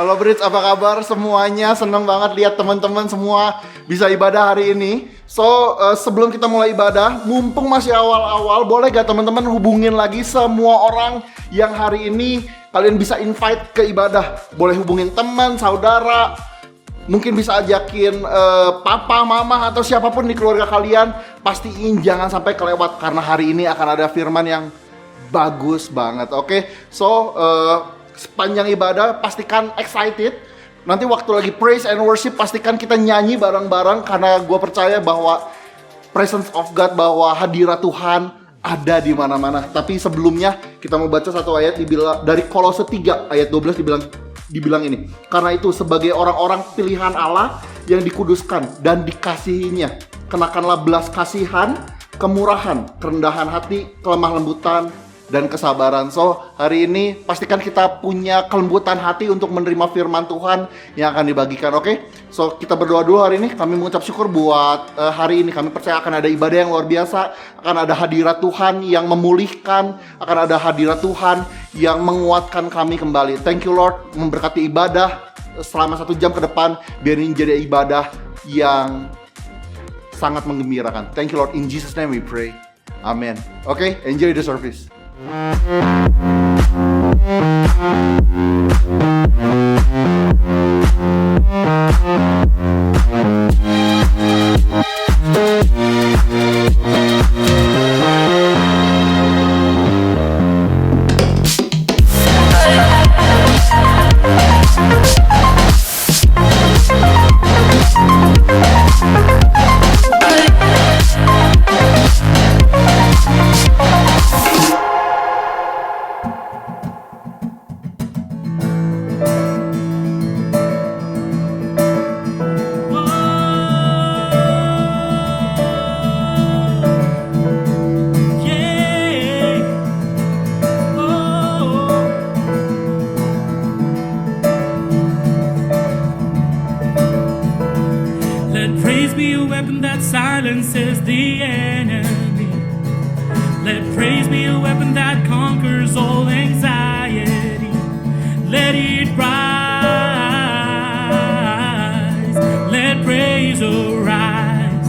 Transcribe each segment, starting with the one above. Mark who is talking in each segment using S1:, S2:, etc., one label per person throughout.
S1: Halo Brits, apa kabar semuanya? Seneng banget lihat teman-teman semua bisa ibadah hari ini. Sebelum kita mulai ibadah, mumpung masih awal-awal, boleh gak teman-teman hubungin lagi semua orang yang hari ini kalian bisa invite ke ibadah. Boleh hubungin teman, saudara, mungkin bisa ajakin papa, mama, atau siapapun di keluarga kalian. Pastiin jangan sampai kelewat, karena hari ini akan ada firman yang bagus banget, oke? Sepanjang ibadah pastikan excited. Nanti waktu lagi praise and worship pastikan kita nyanyi bareng-bareng, karena gue percaya bahwa presence of God, bahwa hadirat Tuhan ada di mana-mana. Tapi sebelumnya kita mau baca satu ayat dari Kolose 3 ayat 12 dibilang ini. Karena itu sebagai orang-orang pilihan Allah yang dikuduskan dan dikasihinya, kenakanlah belas kasihan, kemurahan, kerendahan hati, kelemah lembutan, dan kesabaran. Hari ini pastikan kita punya kelembutan hati untuk menerima firman Tuhan yang akan dibagikan, oke? Kita berdoa dulu hari ini. Kami mengucap syukur buat hari ini. Kami percaya akan ada ibadah yang luar biasa, akan ada hadirat Tuhan yang memulihkan, akan ada hadirat Tuhan yang menguatkan kami kembali. Thank you Lord, memberkati ibadah selama 1 jam ke depan. Biar ini jadi ibadah yang sangat menggembirakan. Thank you Lord, in Jesus name we pray. Amen. Oke, enjoy the service.
S2: Silences the enemy. Let praise be a weapon that conquers all anxiety. Let it rise. Let praise arise.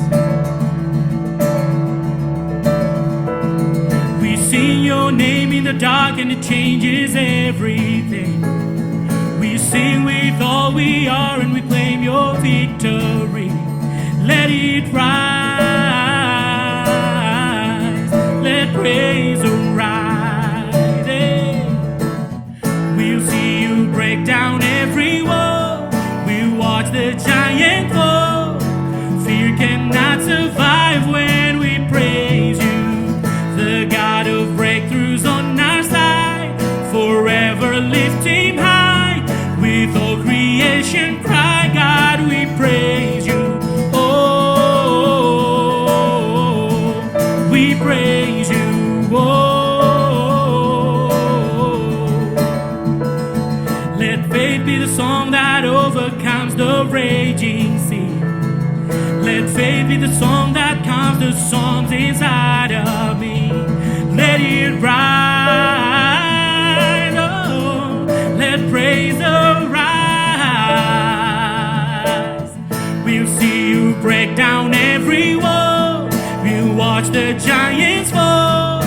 S2: We sing your name in the dark and it changes everything. We sing with all we are and we claim your victory. Let it rise, let praise arise. We'll see you break down every wall. We'll watch the giant fall. Fear cannot survive when we praise you. The God of breakthroughs on our side, forever lift him high. With all creation cry, God, we praise you. We praise you, Let faith be the song that overcomes the raging sea. Let faith be the song that calms the storms inside of me. Let it rise, oh, let praise arise. We'll see you break down every wall. We'll watch the giants fall.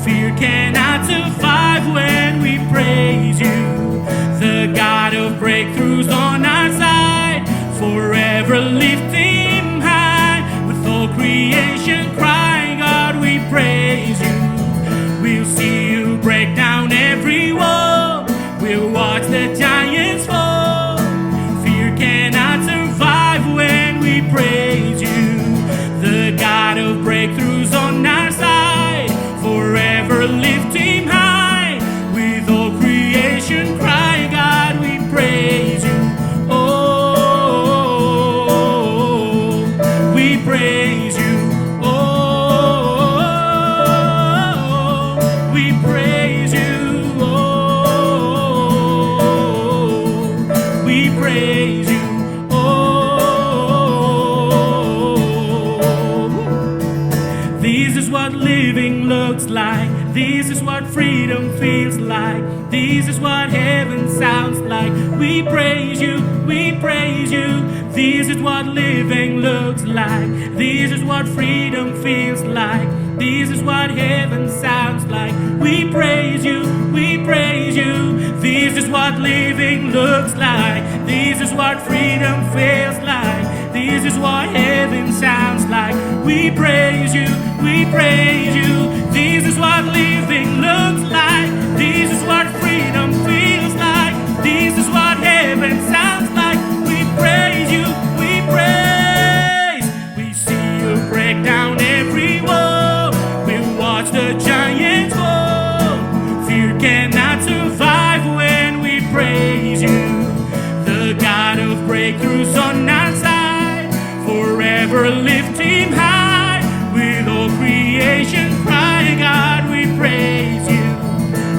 S2: Fear cannot survive when we praise you. The God of breakthroughs on our side, forever lift him high. With all creation crying, God, we praise you. We'll see you break down every wall. We'll watch the giants fall. Fear cannot survive when we praise you. The God of breakthroughs on our side, forever lift him high. With all creation cry, God, we praise you. Oh, we praise you. Oh, we praise you. Oh, we praise you. This is what living looks like. This is what freedom feels like. This is what heaven sounds like. We praise you, we praise you. This is what living looks like. This is what freedom feels like. This is what heaven sounds like. We praise you, we praise you. This is what living looks like. This is what freedom feels like. This is what heaven sounds like. We praise you, we praise you. This is what living looks like. This is what freedom feels like. This is what heaven sounds like. We praise you, we praise. We see you break down every wall. We watch the giants fall. Fear cannot survive when we praise you. The God of breakthroughs on our side, forever lift him high. With all creation crying out, we praise you.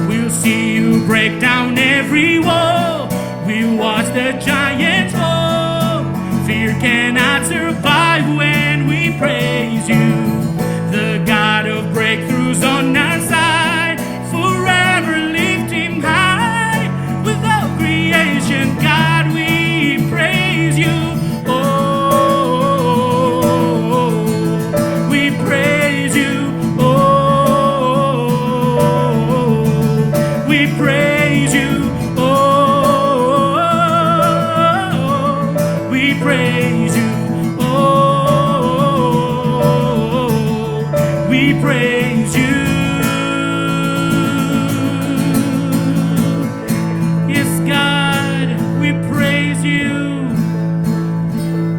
S2: We'll see you break down every wall. We watch the giants fall. Fear cannot survive when we praise you. The God of breakthroughs on our side, forever lift him high. With all creation, God, we praise you. Oh, we praise you. Oh, we praise you. Oh, we praise you. Oh, we praise you. Yes, God, we praise you.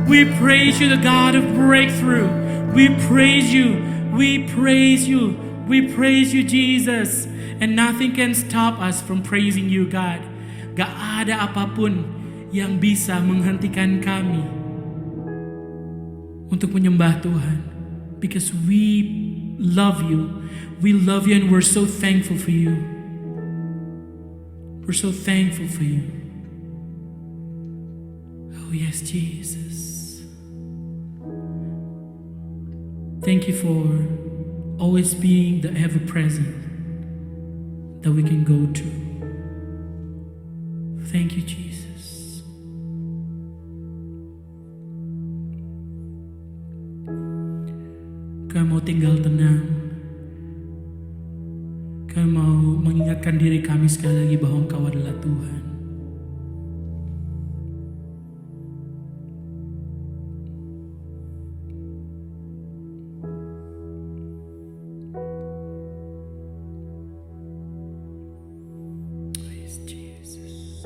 S2: We praise you, the God of breakthrough. We praise you. We praise you. We praise you, Jesus. And nothing can stop us from praising you, God. Gak ada apapun yang bisa menghentikan kami untuk menyembah Tuhan. Because we love you. We love you and we're so thankful for you. We're so thankful for you. Oh yes, Jesus. Thank you for always being the ever-present that we can go to. Thank you, Jesus. Kau mau tinggal tenang. Kau mau mengingatkan diri kami sekali lagi bahwa Engkau adalah Tuhan. Yes, Jesus.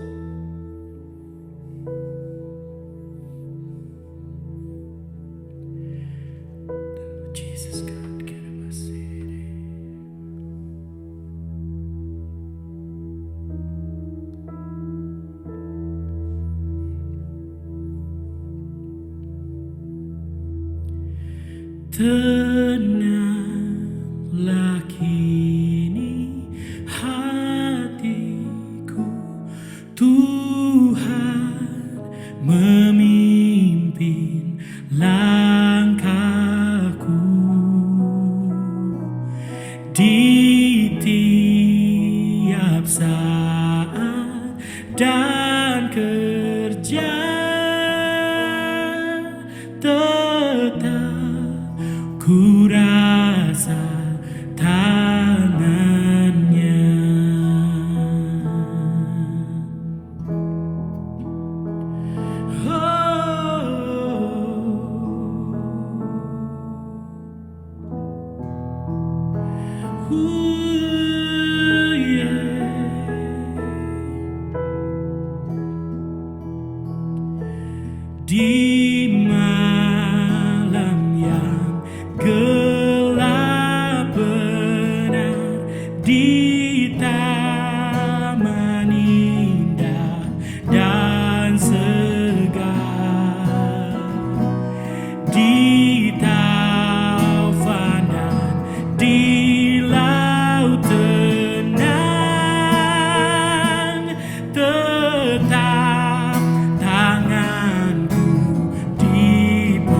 S2: Jesus, God, get him a city. Tenanglah kini hatiku, Tuhan memimpin langkahku di tiap saat dan kerja. Tetap ku rasa tangannya. Di malam yang gelap benar, di taman indah dan segar, di taufan dan di laut tenang, tetap tanganku dipegang.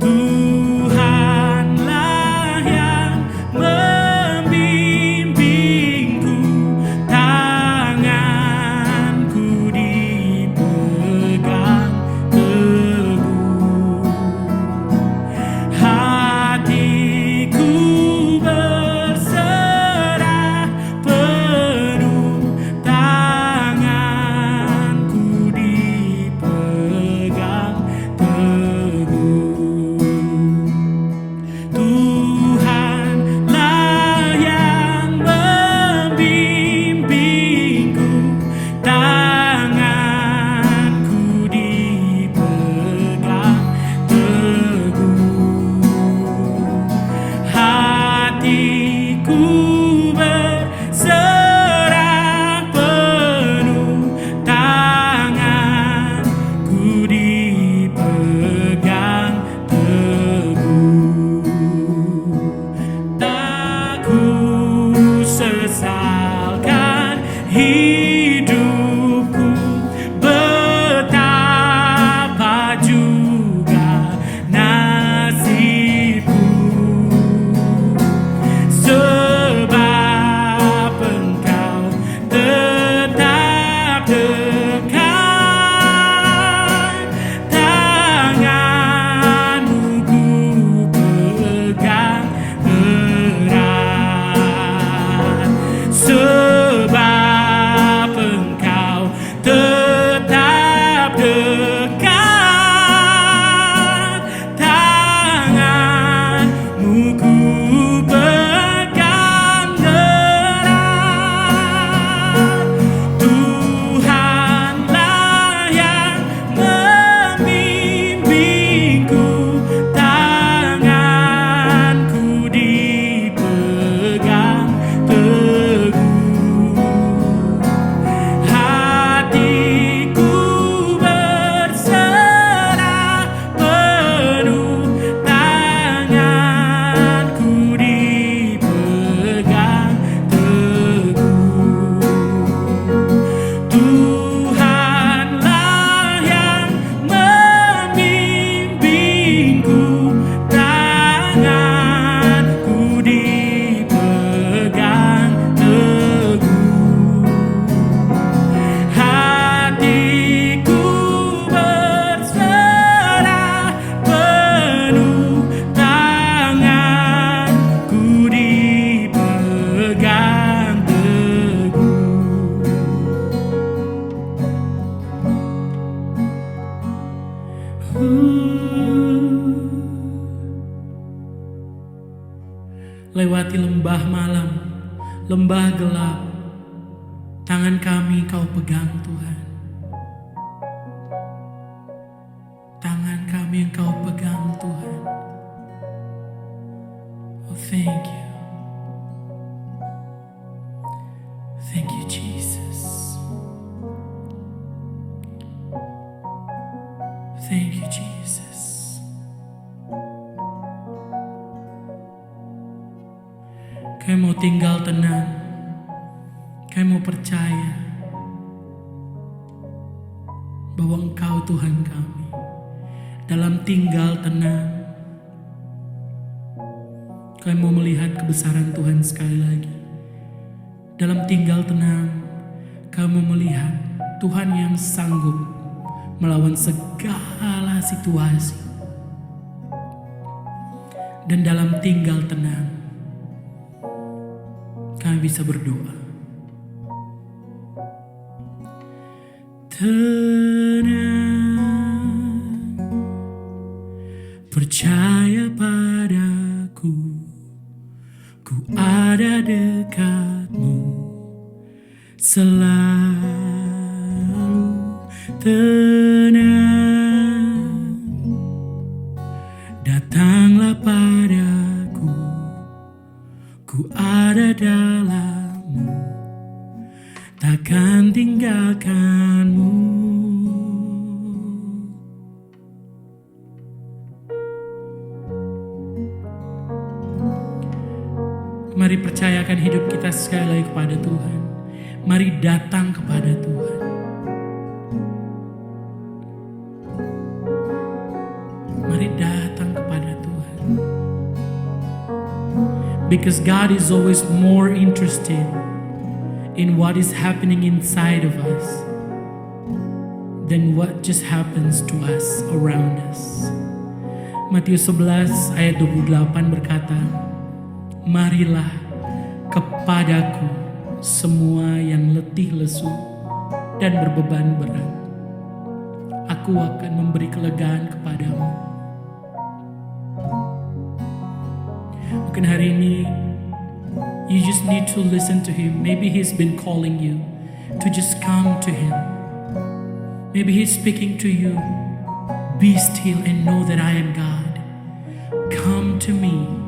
S2: Tuhanlah yang membimbing Lewati lembah malam, lembah gelap, tangan kami kau pegang Tuhan. Tangan kami yang kau pegang Tuhan. Oh, thank you. Thank you, Jesus. Thank you, Jesus. Kami mau tinggal tenang. Kami mau percaya bahwa Engkau Tuhan kami. Dalam tinggal tenang, kami mau melihat kebesaran Tuhan sekali lagi. Dalam tinggal tenang, kami mau melihat Tuhan yang sanggup melawan segala situasi. Dan dalam tinggal tenang, kami bisa berdoa. Tenang, percaya padaku, ku ada dekatmu selalu. Tenang, datanglah padaku, ku ada dalammu, takkan tinggalkanmu. Mari percayakan hidup kita sekali lagi kepada Tuhan. Mari datang kepada Tuhan. Mari datang kepada Tuhan. Because God is always more interested in what is happening inside of us than what just happens to us around us. Matius 11 ayat 28 berkata, marilah kepadaku semua yang letih lesu dan berbeban berat. Aku akan memberi kelegaan kepadamu. Mungkin hari ini you just need to listen to Him. Maybe He's been calling you to just come to Him. Maybe He's speaking to you. Be still and know that I am God. Come to me.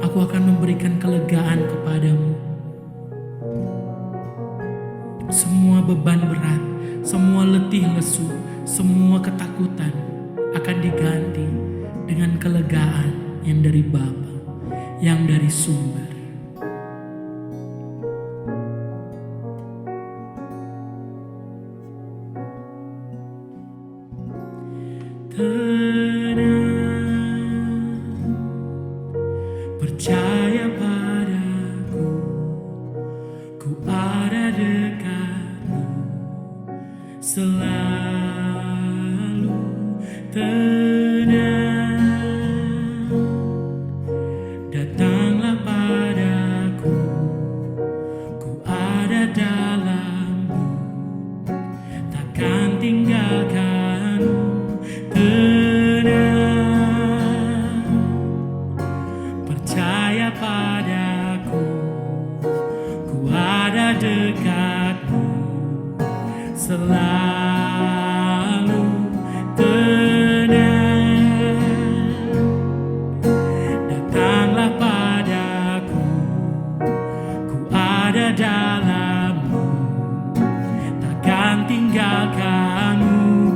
S2: Aku akan memberikan kelegaan kepadamu. Semua beban berat, semua letih lesu, semua ketakutan akan diganti dengan kelegaan yang dari Bapa, yang dari sumber. Percaya padaku, ku ada dekatmu selalu. Tenang, datanglah padaku, ku ada dalammu, takkan tinggalkanmu. Padaku, ku ada dekatmu selalu. Tenang, datanglah padaku, ku ada dalammu, takkan tinggalkanmu.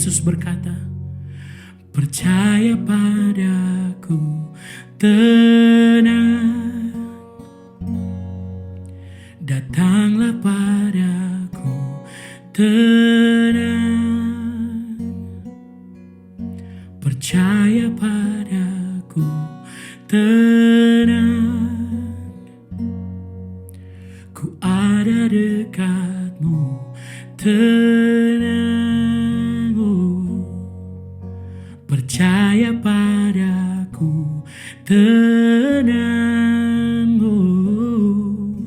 S2: Yesus berkata, percaya padaku, tenang, datanglah padaku, tenang, percaya padaku, tenang, ku ada dekatmu, tenang, oh, percaya padaku, tenang, oh,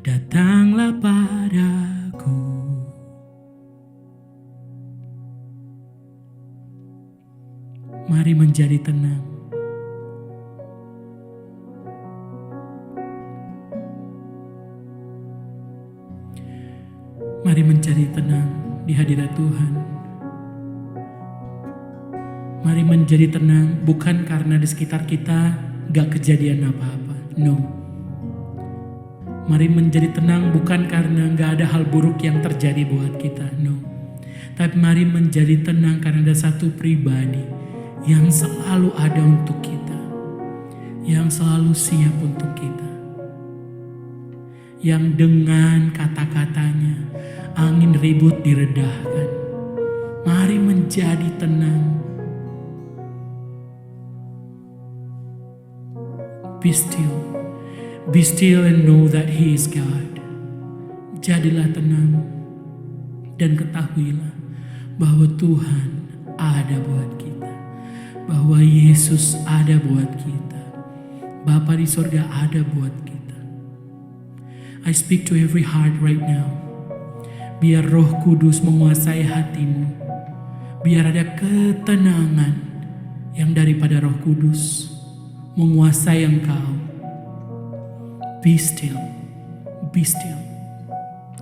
S2: datanglah padaku. Mari menjadi tenang. Mari mencari tenang di hadirat Tuhan. Mari menjadi tenang bukan karena di sekitar kita gak kejadian apa-apa. No. Mari menjadi tenang bukan karena gak ada hal buruk yang terjadi buat kita. No. Tapi mari menjadi tenang karena ada satu pribadi yang selalu ada untuk kita. Yang selalu siap untuk kita. Yang dengan kata-katanya angin ribut diredahkan. Mari menjadi tenang. Be still and know that He is God. Jadilah tenang dan ketahuilah bahwa Tuhan ada buat kita. Bahwa Yesus ada buat kita. Bapa di sorga ada buat kita. I speak to every heart right now. Biar Roh Kudus menguasai hatimu. Biar ada ketenangan yang daripada Roh Kudus menguasai engkau. Be still,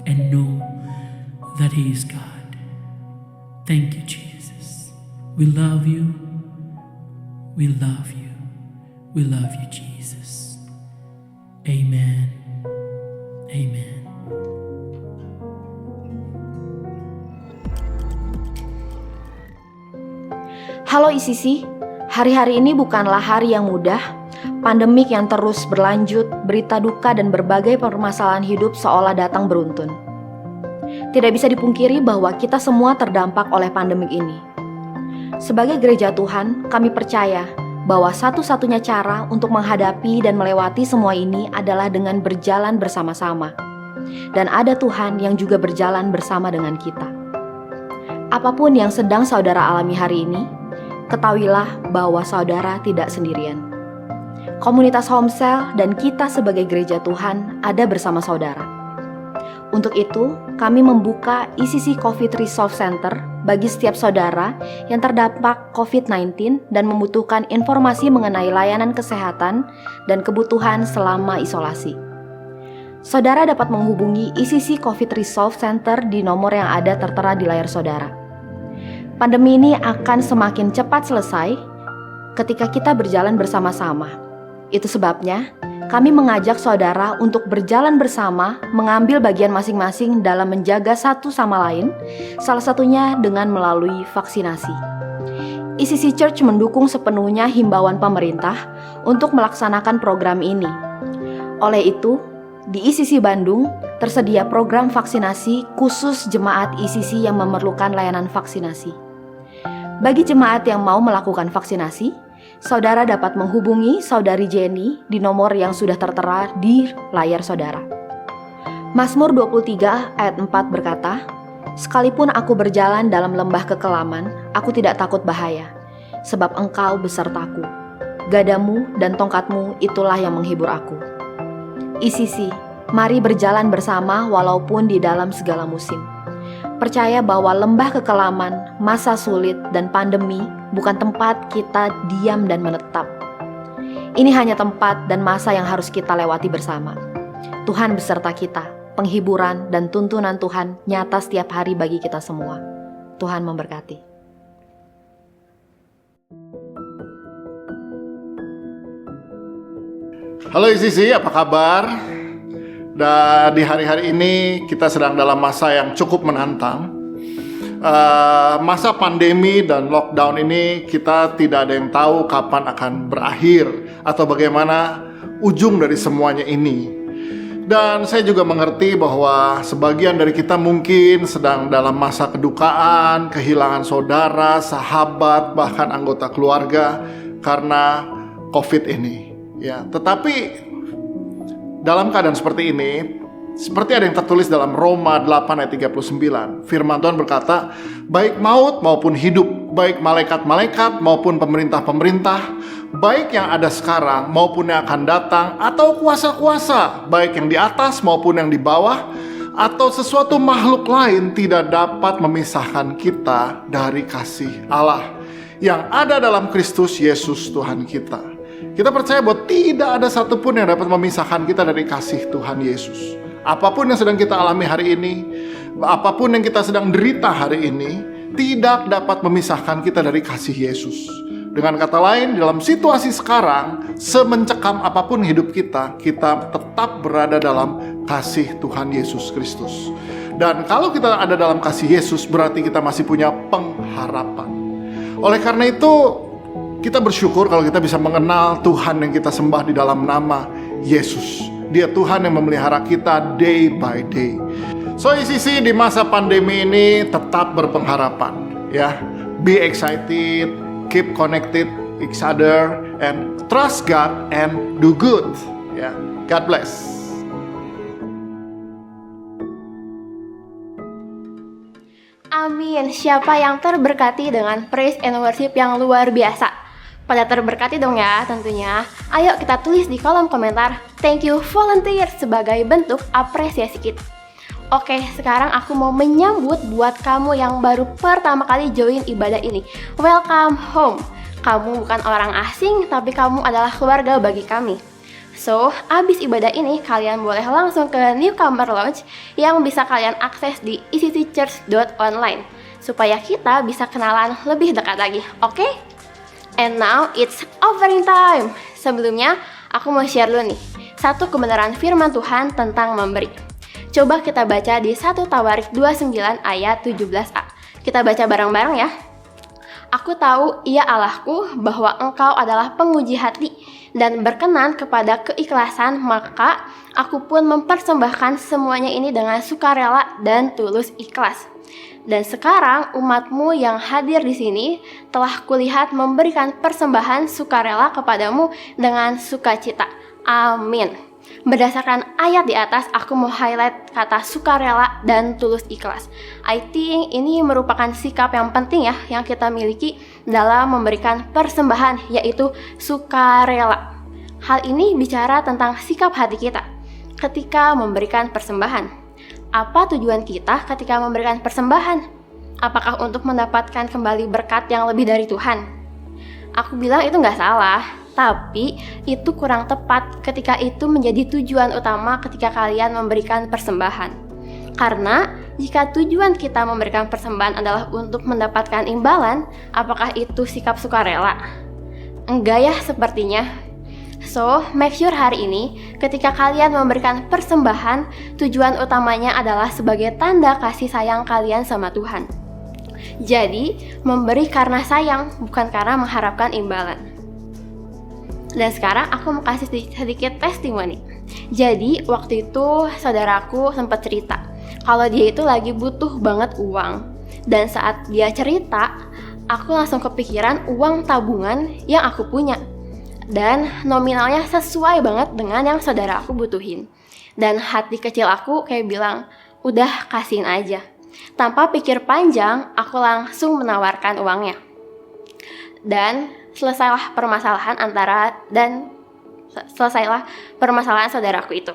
S2: and know that He is God. Thank you, Jesus. We love you. We love you. We love you, Jesus. Amen. Amen.
S3: Halo ICC, hari-hari ini bukanlah hari yang mudah. Pandemik yang terus berlanjut, berita duka dan berbagai permasalahan hidup seolah datang beruntun. Tidak bisa dipungkiri bahwa kita semua terdampak oleh pandemik ini. Sebagai gereja Tuhan, kami percaya bahwa satu-satunya cara untuk menghadapi dan melewati semua ini adalah dengan berjalan bersama-sama. Dan ada Tuhan yang juga berjalan bersama dengan kita. Apapun yang sedang saudara alami hari ini, ketahuilah bahwa saudara tidak sendirian. Komunitas Homesel dan kita sebagai gereja Tuhan ada bersama saudara. Untuk itu, kami membuka ICC COVID Resolve Center bagi setiap saudara yang terdampak COVID-19 dan membutuhkan informasi mengenai layanan kesehatan dan kebutuhan selama isolasi. Saudara dapat menghubungi ICC COVID Resolve Center di nomor yang ada tertera di layar saudara. Pandemi ini akan semakin cepat selesai ketika kita berjalan bersama-sama. Itu sebabnya kami mengajak saudara untuk berjalan bersama, mengambil bagian masing-masing dalam menjaga satu sama lain, salah satunya dengan melalui vaksinasi. ICC Church mendukung sepenuhnya himbauan pemerintah untuk melaksanakan program ini. Oleh itu, di ICC Bandung tersedia program vaksinasi khusus jemaat ICC yang memerlukan layanan vaksinasi. Bagi jemaat yang mau melakukan vaksinasi, saudara dapat menghubungi Saudari Jenny di nomor yang sudah tertera di layar saudara. Mazmur 23 ayat 4 berkata, "Sekalipun aku berjalan dalam lembah kekelaman, aku tidak takut bahaya, sebab Engkau besertaku. Gadamu dan tongkatmu itulah yang menghibur aku." ICC, mari berjalan bersama walaupun di dalam segala musim. Percaya bahwa lembah kekelaman, masa sulit, dan pandemi bukan tempat kita diam dan menetap. Ini hanya tempat dan masa yang harus kita lewati bersama. Tuhan beserta kita, penghiburan dan tuntunan Tuhan nyata setiap hari bagi kita semua. Tuhan memberkati.
S1: Halo ICC, apa kabar? Dan di hari-hari ini kita sedang dalam masa yang cukup menantang.
S4: Masa pandemi dan lockdown ini kita tidak ada yang tahu kapan akan berakhir atau bagaimana ujung dari semuanya ini. Dan saya juga mengerti bahwa sebagian dari kita mungkin sedang dalam masa kedukaan, kehilangan saudara, sahabat, bahkan anggota keluarga karena COVID ini. Ya, tetapi dalam keadaan seperti ini, seperti ada yang tertulis dalam Roma 8 ayat 39, firman Tuhan berkata, baik maut maupun hidup, baik malaikat-malaikat maupun pemerintah-pemerintah, baik yang ada sekarang maupun yang akan datang, atau kuasa-kuasa, baik yang di atas maupun yang di bawah, atau sesuatu makhluk lain tidak dapat memisahkan kita dari kasih Allah yang ada dalam Kristus Yesus Tuhan kita. Kita percaya bahwa tidak ada satupun yang dapat memisahkan kita dari kasih Tuhan Yesus. Apapun yang sedang kita alami hari ini, apapun yang kita sedang derita hari ini, tidak dapat memisahkan kita dari kasih Yesus. Dengan kata lain, dalam situasi sekarang, semencekam apapun hidup kita, kita tetap berada dalam kasih Tuhan Yesus Kristus. Dan kalau kita ada dalam kasih Yesus, berarti kita masih punya pengharapan. Oleh karena itu, kita bersyukur kalau kita bisa mengenal Tuhan yang kita sembah di dalam nama Yesus. Dia Tuhan yang memelihara kita day by day. So ICC di masa pandemi ini tetap berpengharapan, ya. Be excited, keep connected each other, and trust God and do good. Ya, God bless.
S5: Amin. Siapa yang terberkati dengan praise and worship yang luar biasa? Pada terberkati dong ya tentunya. Ayo kita tulis di kolom komentar thank you volunteer sebagai bentuk apresiasi kita. Oke, sekarang aku mau menyambut buat kamu yang baru pertama kali join ibadah ini. Welcome home. Kamu bukan orang asing, tapi kamu adalah keluarga bagi kami. So, abis ibadah ini kalian boleh langsung ke Newcomer Lounge yang bisa kalian akses di icc.church.online supaya kita bisa kenalan lebih dekat lagi, oke? And now it's offering time. Sebelumnya, aku mau share dulu nih satu kebenaran firman Tuhan tentang memberi. Coba kita baca di 1 Tawarik 29 ayat 17a. Kita baca bareng-bareng ya. Aku tahu, ya Allahku, bahwa Engkau adalah penguji hati dan berkenan kepada keikhlasan, maka aku pun mempersembahkan semuanya ini dengan sukarela dan tulus ikhlas. Dan sekarang umatmu yang hadir di sini telah kulihat memberikan persembahan sukarela kepadamu dengan sukacita. Amin. Berdasarkan ayat di atas, aku mau highlight kata sukarela dan tulus ikhlas. I think ini merupakan sikap yang penting ya yang kita miliki dalam memberikan persembahan, yaitu sukarela. Hal ini bicara tentang sikap hati kita ketika memberikan persembahan. Apa tujuan kita ketika memberikan persembahan? Apakah untuk mendapatkan kembali berkat yang lebih dari Tuhan? Aku bilang itu nggak salah, tapi itu kurang tepat ketika itu menjadi tujuan utama ketika kalian memberikan persembahan. Karena jika tujuan kita memberikan persembahan adalah untuk mendapatkan imbalan, apakah itu sikap sukarela? Enggak ya sepertinya. So, make sure hari ini ketika kalian memberikan persembahan, tujuan utamanya adalah sebagai tanda kasih sayang kalian sama Tuhan. Jadi, memberi karena sayang, bukan karena mengharapkan imbalan. Dan sekarang aku mau kasih sedikit testimoni. Jadi, waktu itu saudaraku sempat cerita kalau dia itu lagi butuh banget uang. Dan saat dia cerita, aku langsung kepikiran uang tabungan yang aku punya. Dan nominalnya sesuai banget dengan yang saudara aku butuhin. Dan hati kecil aku kayak bilang, udah kasihin aja. Tanpa pikir panjang, aku langsung menawarkan uangnya. Dan selesailah permasalahan saudaraku itu.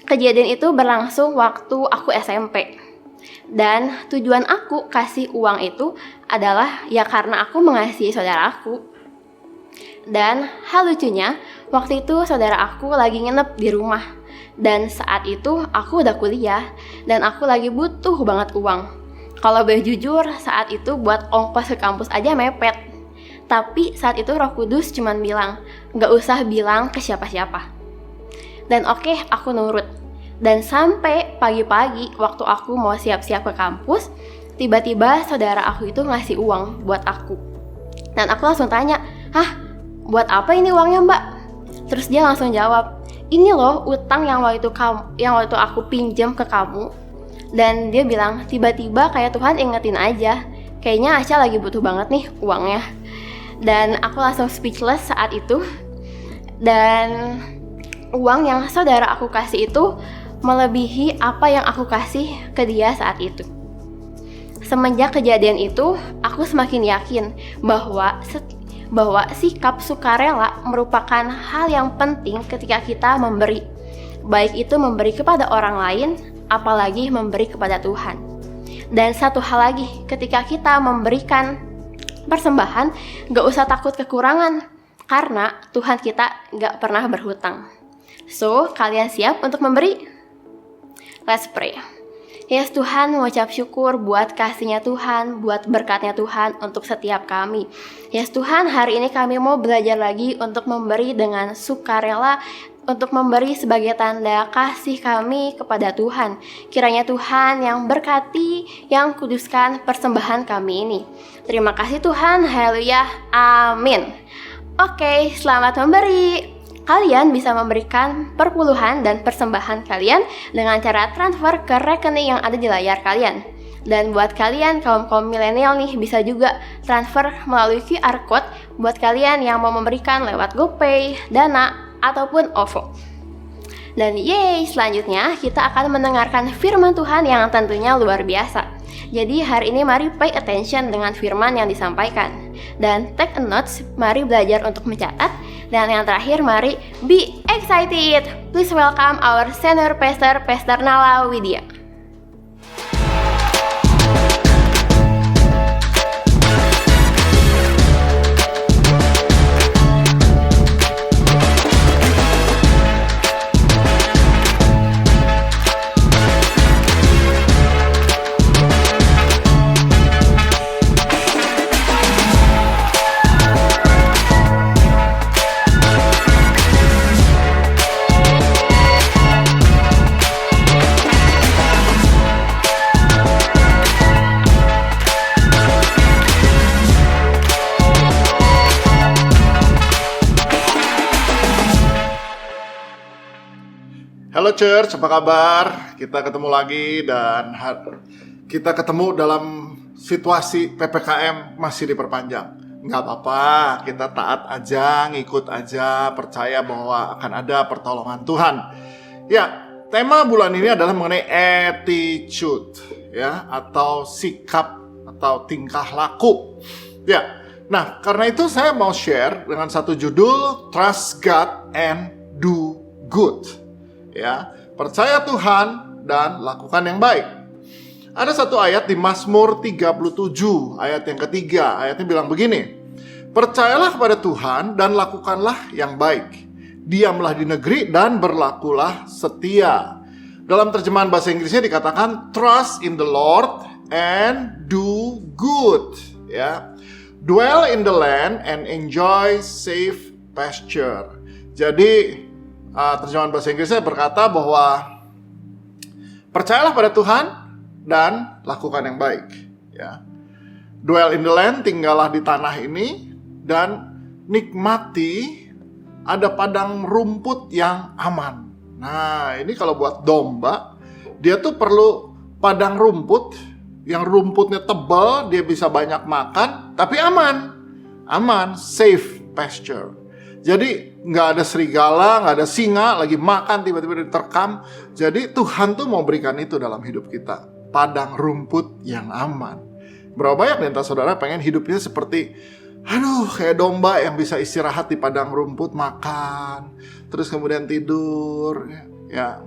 S5: Kejadian itu berlangsung waktu aku SMP. Dan tujuan aku kasih uang itu adalah ya karena aku mengasihi saudaraku. Dan hal lucunya, waktu itu saudara aku lagi nginep di rumah. Dan saat itu aku udah kuliah dan aku lagi butuh banget uang. Kalau boleh jujur, saat itu buat ongkos ke kampus aja mepet. Tapi saat itu Roh Kudus cuman bilang, gak usah bilang ke siapa-siapa. Dan oke, aku nurut. Dan sampai pagi-pagi waktu aku mau siap-siap ke kampus, tiba-tiba saudara aku itu ngasih uang buat aku. Dan aku langsung tanya, "Hah, buat apa ini uangnya, Mbak?" Terus dia langsung jawab, "Ini loh utang yang waktu itu aku pinjam ke kamu." Dan dia bilang, tiba-tiba kayak Tuhan ingetin aja, kayaknya Asya lagi butuh banget nih uangnya. Dan aku langsung speechless saat itu. Dan uang yang saudara aku kasih itu melebihi apa yang aku kasih ke dia saat itu. Semenjak kejadian itu, aku semakin yakin bahwa sikap sukarela merupakan hal yang penting ketika kita memberi. Baik itu memberi kepada orang lain, apalagi memberi kepada Tuhan. Dan satu hal lagi, ketika kita memberikan persembahan, gak usah takut kekurangan, karena Tuhan kita gak pernah berhutang. So, kalian siap untuk memberi? Let's pray. Yes Tuhan, mengucap syukur buat kasih-Nya Tuhan, buat berkat-Nya Tuhan untuk setiap kami. Yes Tuhan, hari ini kami mau belajar lagi untuk memberi dengan sukarela, untuk memberi sebagai tanda kasih kami kepada Tuhan. Kiranya Tuhan yang berkati, yang kuduskan persembahan kami ini. Terima kasih Tuhan, haleluya, amin. Oke, selamat memberi. Kalian bisa memberikan perpuluhan dan persembahan kalian dengan cara transfer ke rekening yang ada di layar kalian. Dan buat kalian kaum milenial nih, bisa juga transfer melalui QR Code buat kalian yang mau memberikan lewat GoPay, Dana, ataupun OVO. Dan selanjutnya kita akan mendengarkan firman Tuhan yang tentunya luar biasa. Jadi hari ini mari pay attention dengan firman yang disampaikan. Dan take a notes, mari belajar untuk mencatat. Dan yang terakhir, mari be excited. Please welcome our senior pastor, Pastor Nala Widya.
S4: Halo Church, apa kabar? Kita ketemu lagi dan kita ketemu dalam situasi PPKM masih diperpanjang. Nggak apa-apa, kita taat aja, ngikut aja, percaya bahwa akan ada pertolongan Tuhan. Ya, tema bulan ini adalah mengenai attitude, ya, atau sikap atau tingkah laku. Ya, nah karena itu saya mau share dengan satu judul Trust God and Do Good. Ya, percaya Tuhan dan lakukan yang baik. Ada satu ayat di Mazmur 37 ayat yang ketiga. Ayatnya bilang begini, percayalah kepada Tuhan dan lakukanlah yang baik. Diamlah di negeri dan berlakulah setia. Dalam terjemahan bahasa Inggrisnya dikatakan trust in the Lord and do good. Ya, dwell in the land and enjoy safe pasture. Jadi terjemahan bahasa Inggrisnya berkata bahwa percayalah pada Tuhan dan lakukan yang baik. Ya. Dwell in the land, tinggallah di tanah ini dan nikmati ada padang rumput yang aman. Nah, ini kalau buat domba, dia tuh perlu padang rumput yang rumputnya tebal, dia bisa banyak makan, tapi aman, safe pasture. Jadi nggak ada serigala, nggak ada singa lagi makan tiba-tiba diterkam. Jadi Tuhan tuh mau berikan itu dalam hidup kita, padang rumput yang aman. Berapa banyak di antara saudara pengen hidupnya seperti kayak domba yang bisa istirahat di padang rumput, makan, terus kemudian tidur. Ya,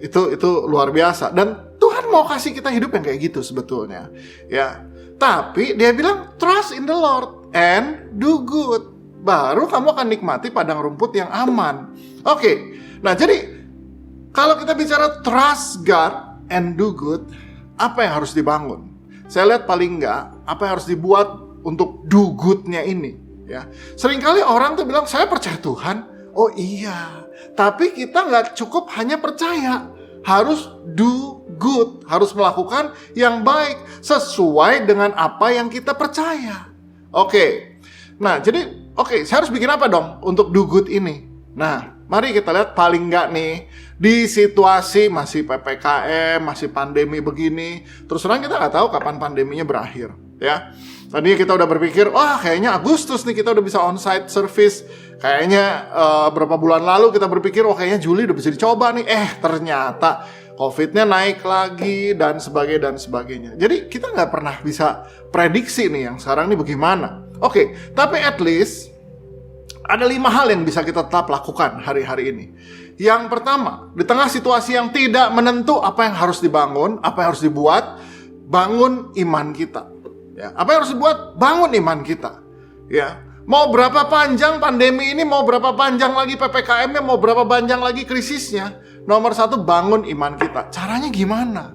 S4: itu luar biasa. Dan Tuhan mau kasih kita hidup yang kayak gitu sebetulnya. Ya, tapi Dia bilang trust in the Lord and do good. Baru kamu akan nikmati padang rumput yang aman. Oke, nah jadi kalau kita bicara trust God and do good, apa yang harus dibangun? Saya lihat paling enggak, apa yang harus dibuat untuk do good-nya ini. Ya, seringkali orang tuh bilang, saya percaya Tuhan. Oh iya, tapi kita nggak cukup hanya percaya, harus do good, harus melakukan yang baik sesuai dengan apa yang kita percaya. Oke. Nah, jadi saya harus bikin apa dong untuk do good ini? Nah, mari kita lihat paling nggak nih di situasi masih PPKM, masih pandemi begini. Terus terang kita nggak tahu kapan pandeminya berakhir, ya. Tadinya kita udah berpikir, wah kayaknya Agustus nih kita udah bisa onsite service. Kayaknya berapa bulan lalu kita berpikir, wah kayaknya Juli udah bisa dicoba nih. Ternyata COVID-nya naik lagi dan sebagainya. Jadi kita nggak pernah bisa prediksi nih yang sekarang nih bagaimana. Oke, tapi at least ada 5 hal yang bisa kita tetap lakukan hari-hari ini. Yang pertama, di tengah situasi yang tidak menentu apa yang harus dibangun, apa yang harus dibuat, bangun iman kita. Ya, apa yang harus dibuat? Bangun iman kita. Ya, mau berapa panjang pandemi ini, mau berapa panjang lagi PPKM-nya, mau berapa panjang lagi krisisnya, nomor 1 bangun iman kita. Caranya gimana?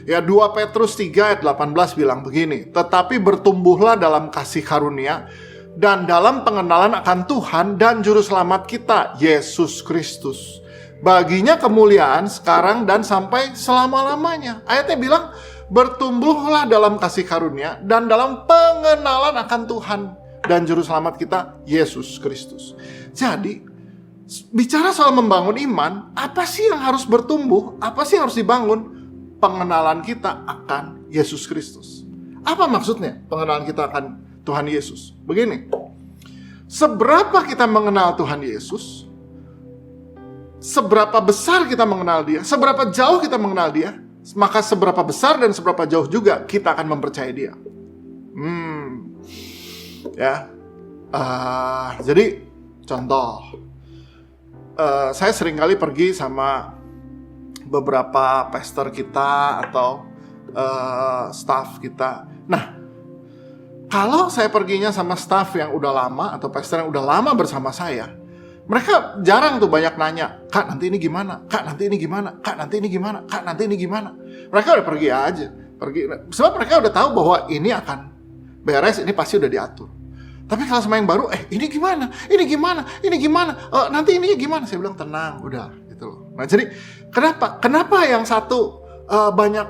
S4: Ya, 2 Petrus 3 ayat 18 bilang begini, tetapi bertumbuhlah dalam kasih karunia dan dalam pengenalan akan Tuhan dan Juru Selamat kita, Yesus Kristus. Baginya kemuliaan sekarang dan sampai selama-lamanya. Ayatnya bilang, bertumbuhlah dalam kasih karunia dan dalam pengenalan akan Tuhan dan Juru Selamat kita, Yesus Kristus. Jadi, bicara soal membangun iman, apa sih yang harus bertumbuh? Apa sih yang harus dibangun? Pengenalan kita akan Yesus Kristus. Apa maksudnya pengenalan kita akan Tuhan Yesus? Begini, seberapa kita mengenal Tuhan Yesus, seberapa besar kita mengenal Dia, seberapa jauh kita mengenal Dia, maka seberapa besar dan seberapa jauh juga kita akan mempercayai Dia. Jadi contoh, saya seringkali pergi sama beberapa pastor kita atau staff kita. Nah, kalau saya perginya sama staff yang udah lama atau pastor yang udah lama bersama saya, mereka jarang tuh banyak nanya, Kak nanti ini gimana? Kak nanti ini gimana? Kak nanti ini gimana? Kak nanti ini gimana? Mereka udah pergi aja. Sebab mereka udah tahu bahwa ini akan beres, ini pasti udah diatur. Tapi kalau sama yang baru, ini gimana? Ini gimana? Ini gimana? Nanti ini gimana? Saya bilang tenang, udah gitu loh. Nah jadi kenapa yang satu banyak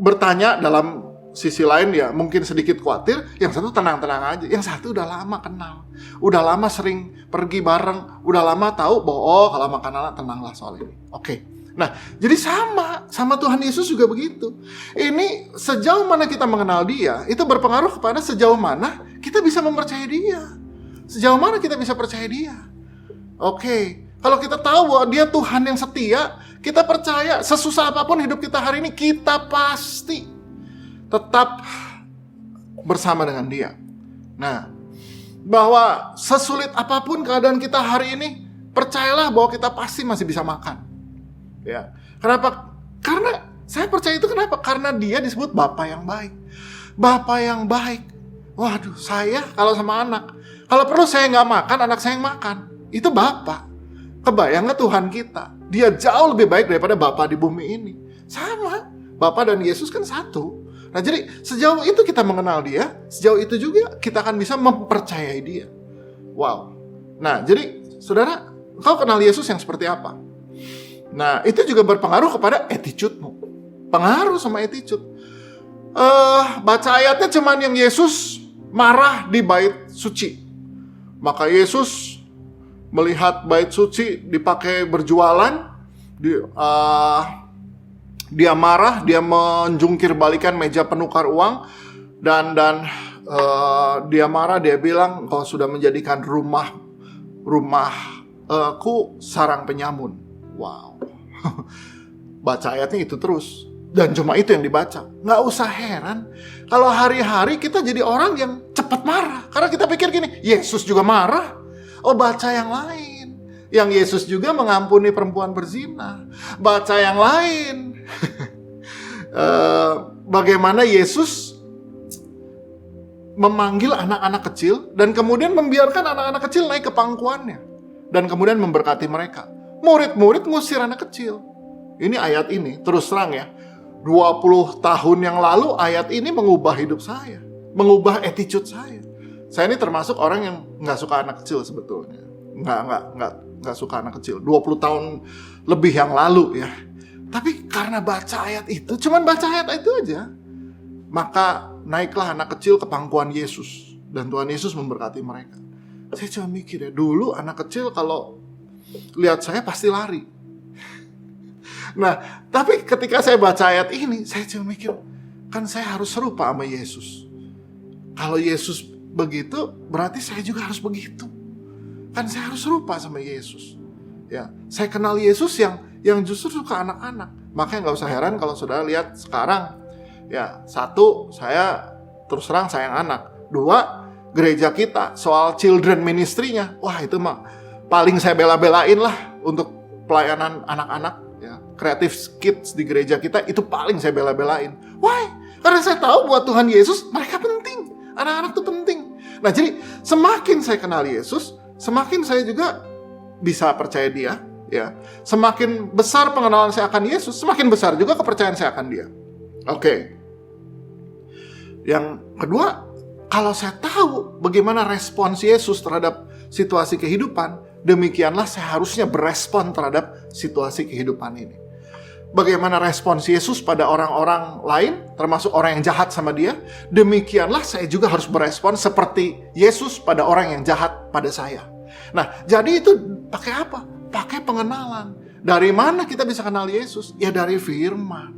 S4: bertanya dalam sisi lain ya mungkin sedikit khawatir, yang satu tenang-tenang aja, yang satu udah lama kenal, udah lama sering pergi bareng, udah lama tahu bahwa kalau makan anak tenanglah soal ini. Oke. Nah, jadi sama Tuhan Yesus juga begitu. Ini sejauh mana kita mengenal Dia, itu berpengaruh kepada sejauh mana kita bisa mempercayai Dia. Sejauh mana kita bisa percaya Dia. Oke. Kalau kita tahu bahwa Dia Tuhan yang setia, kita percaya sesusah apapun hidup kita hari ini, kita pasti tetap bersama dengan Dia. Nah, bahwa sesulit apapun keadaan kita hari ini, percayalah bahwa kita pasti masih bisa makan. Ya, kenapa? Karena saya percaya itu kenapa? Karena Dia disebut Bapa yang baik. Bapa yang baik. Waduh, saya kalau sama anak, kalau perlu saya nggak makan, anak saya yang makan. Itu Bapa. Kebayang nggak Tuhan kita? Dia jauh lebih baik daripada Bapa di bumi ini. Sama, Bapa dan Yesus kan satu. Nah jadi sejauh itu kita mengenal Dia, sejauh itu juga kita akan bisa mempercayai Dia. Wow. Nah jadi saudara, kau kenal Yesus yang seperti apa? Nah itu juga berpengaruh kepada attitude-mu. Pengaruh sama attitude. Baca ayatnya cuman yang Yesus marah di bait suci. Maka Yesus melihat bait suci dipakai berjualan, dia marah, dia menjungkir balikan meja penukar uang, dan dia marah, dia bilang, kau sudah menjadikan rumahku sarang penyamun. Wow. Baca ayatnya itu terus, dan cuma itu yang dibaca. Nggak usah heran kalau hari-hari kita jadi orang yang cepat marah, karena kita pikir gini, Yesus juga marah. Oh, baca yang lain, yang Yesus juga mengampuni perempuan berzina. Baca yang lain, bagaimana Yesus memanggil anak-anak kecil dan kemudian membiarkan anak-anak kecil naik ke pangkuannya dan kemudian memberkati mereka. Murid-murid ngusir anak kecil. Ini ayat ini, terus terang ya, 20 tahun yang lalu ayat ini mengubah hidup saya, mengubah attitude saya. Saya ini termasuk orang yang nggak suka anak kecil sebetulnya. Nggak suka anak kecil. 20 tahun lebih yang lalu ya. Tapi karena baca ayat itu, cuman baca ayat itu aja, maka naiklah anak kecil ke pangkuan Yesus. Dan Tuhan Yesus memberkati mereka. Saya cuma mikir ya, dulu anak kecil kalau lihat saya pasti lari. Nah, tapi ketika saya baca ayat ini, saya cuma mikir, kan saya harus serupa sama Yesus. Kalau Yesus begitu, berarti saya juga harus begitu. Kan saya harus serupa sama Yesus. Ya, saya kenal Yesus yang justru suka anak-anak. Makanya nggak usah heran kalau saudara lihat sekarang, ya, satu, saya terus terang sayang anak. Dua, gereja kita soal children ministry-nya, wah itu mah paling saya bela-belain lah untuk pelayanan anak-anak, ya. Creative kids di gereja kita itu paling saya bela-belain. Why? Karena saya tahu buat Tuhan Yesus mereka penting, anak-anak tuh penting. Nah, jadi semakin saya kenal Yesus, semakin saya juga bisa percaya dia, ya. Semakin besar pengenalan saya akan Yesus, semakin besar juga kepercayaan saya akan dia. Oke. Yang kedua, kalau saya tahu bagaimana respons Yesus terhadap situasi kehidupan, demikianlah saya harusnya berespon terhadap situasi kehidupan ini. Bagaimana respons Yesus pada orang-orang lain, termasuk orang yang jahat sama dia, demikianlah saya juga harus berespon seperti Yesus pada orang yang jahat pada saya. Nah, jadi itu pakai apa? Pakai pengenalan. Dari mana kita bisa kenal Yesus? Ya dari firman.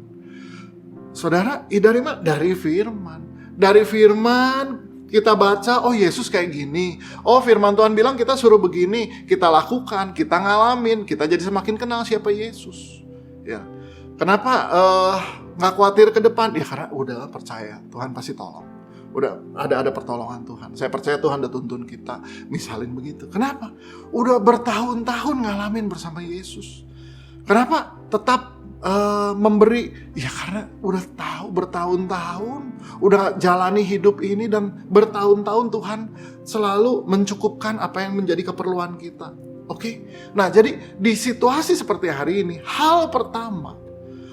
S4: Saudara, dari mana? Dari firman. Dari firman kita baca, oh Yesus kayak gini. Oh firman Tuhan bilang kita suruh begini. Kita lakukan, kita ngalamin. Kita jadi semakin kenal siapa Yesus. Ya. Kenapa gak khawatir ke depan? Ya karena udah percaya Tuhan pasti tolong. Udah ada pertolongan Tuhan. Saya percaya Tuhan udah tuntun kita. Misalin begitu. Kenapa? Udah bertahun-tahun ngalamin bersama Yesus. Kenapa tetap memberi? Ya karena udah tahu bertahun-tahun, udah jalani hidup ini dan bertahun-tahun Tuhan selalu mencukupkan apa yang menjadi keperluan kita. Oke? Nah, jadi di situasi seperti hari ini, hal pertama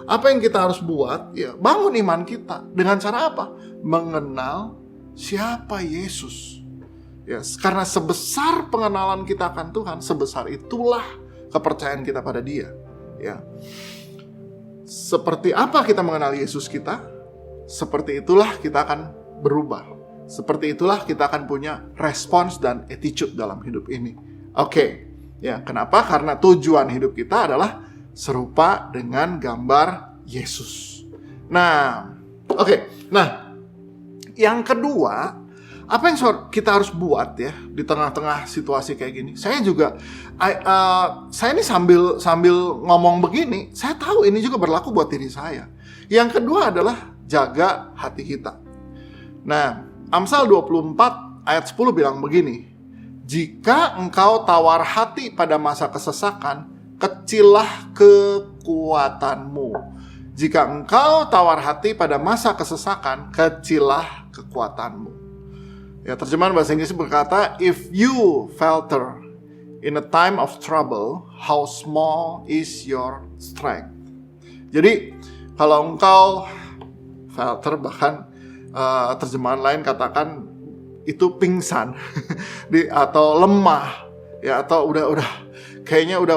S4: apa yang kita harus buat? Ya, bangun iman kita dengan cara apa? Mengenal siapa Yesus. Ya, karena sebesar pengenalan kita akan Tuhan, sebesar itulah kepercayaan kita pada Dia. Ya. Seperti apa kita mengenal Yesus kita, seperti itulah kita akan berubah. Seperti itulah kita akan punya respons dan attitude dalam hidup ini. Oke. Ya, kenapa? Karena tujuan hidup kita adalah serupa dengan gambar Yesus. Nah, oke. Nah, yang kedua, apa yang kita harus buat ya di tengah-tengah situasi kayak gini? Saya juga, saya ini sambil ngomong begini, saya tahu ini juga berlaku buat diri saya. Yang kedua adalah jaga hati kita. Nah, Amsal 24 ayat 10 bilang begini, jika engkau tawar hati pada masa kesesakan, kecillah kekuatanmu. Jika engkau tawar hati pada masa kesesakan, kecillah kekuatanmu. Ya, terjemahan bahasa Inggris berkata, if you falter in a time of trouble, how small is your strength. Jadi, kalau engkau falter, bahkan terjemahan lain katakan itu pingsan atau lemah, ya, atau udah kayaknya udah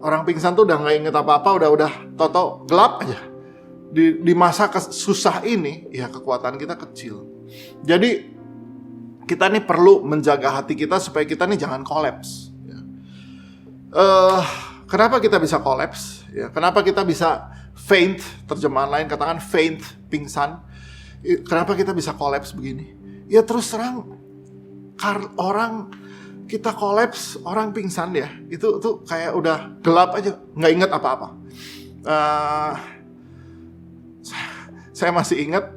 S4: orang pingsan tuh udah nggak inget apa-apa, udah toto gelap aja. Di masa susah ini, ya kekuatan kita kecil. Jadi kita nih perlu menjaga hati kita supaya kita nih jangan kolaps. Ya. Kenapa kita bisa kolaps? Ya, kenapa kita bisa faint? Terjemahan lain katakan faint, pingsan. Kenapa kita bisa kolaps begini? Ya terus terang, orang kita kolaps, orang pingsan ya, itu tuh kayak udah gelap aja, nggak inget apa-apa. Saya masih ingat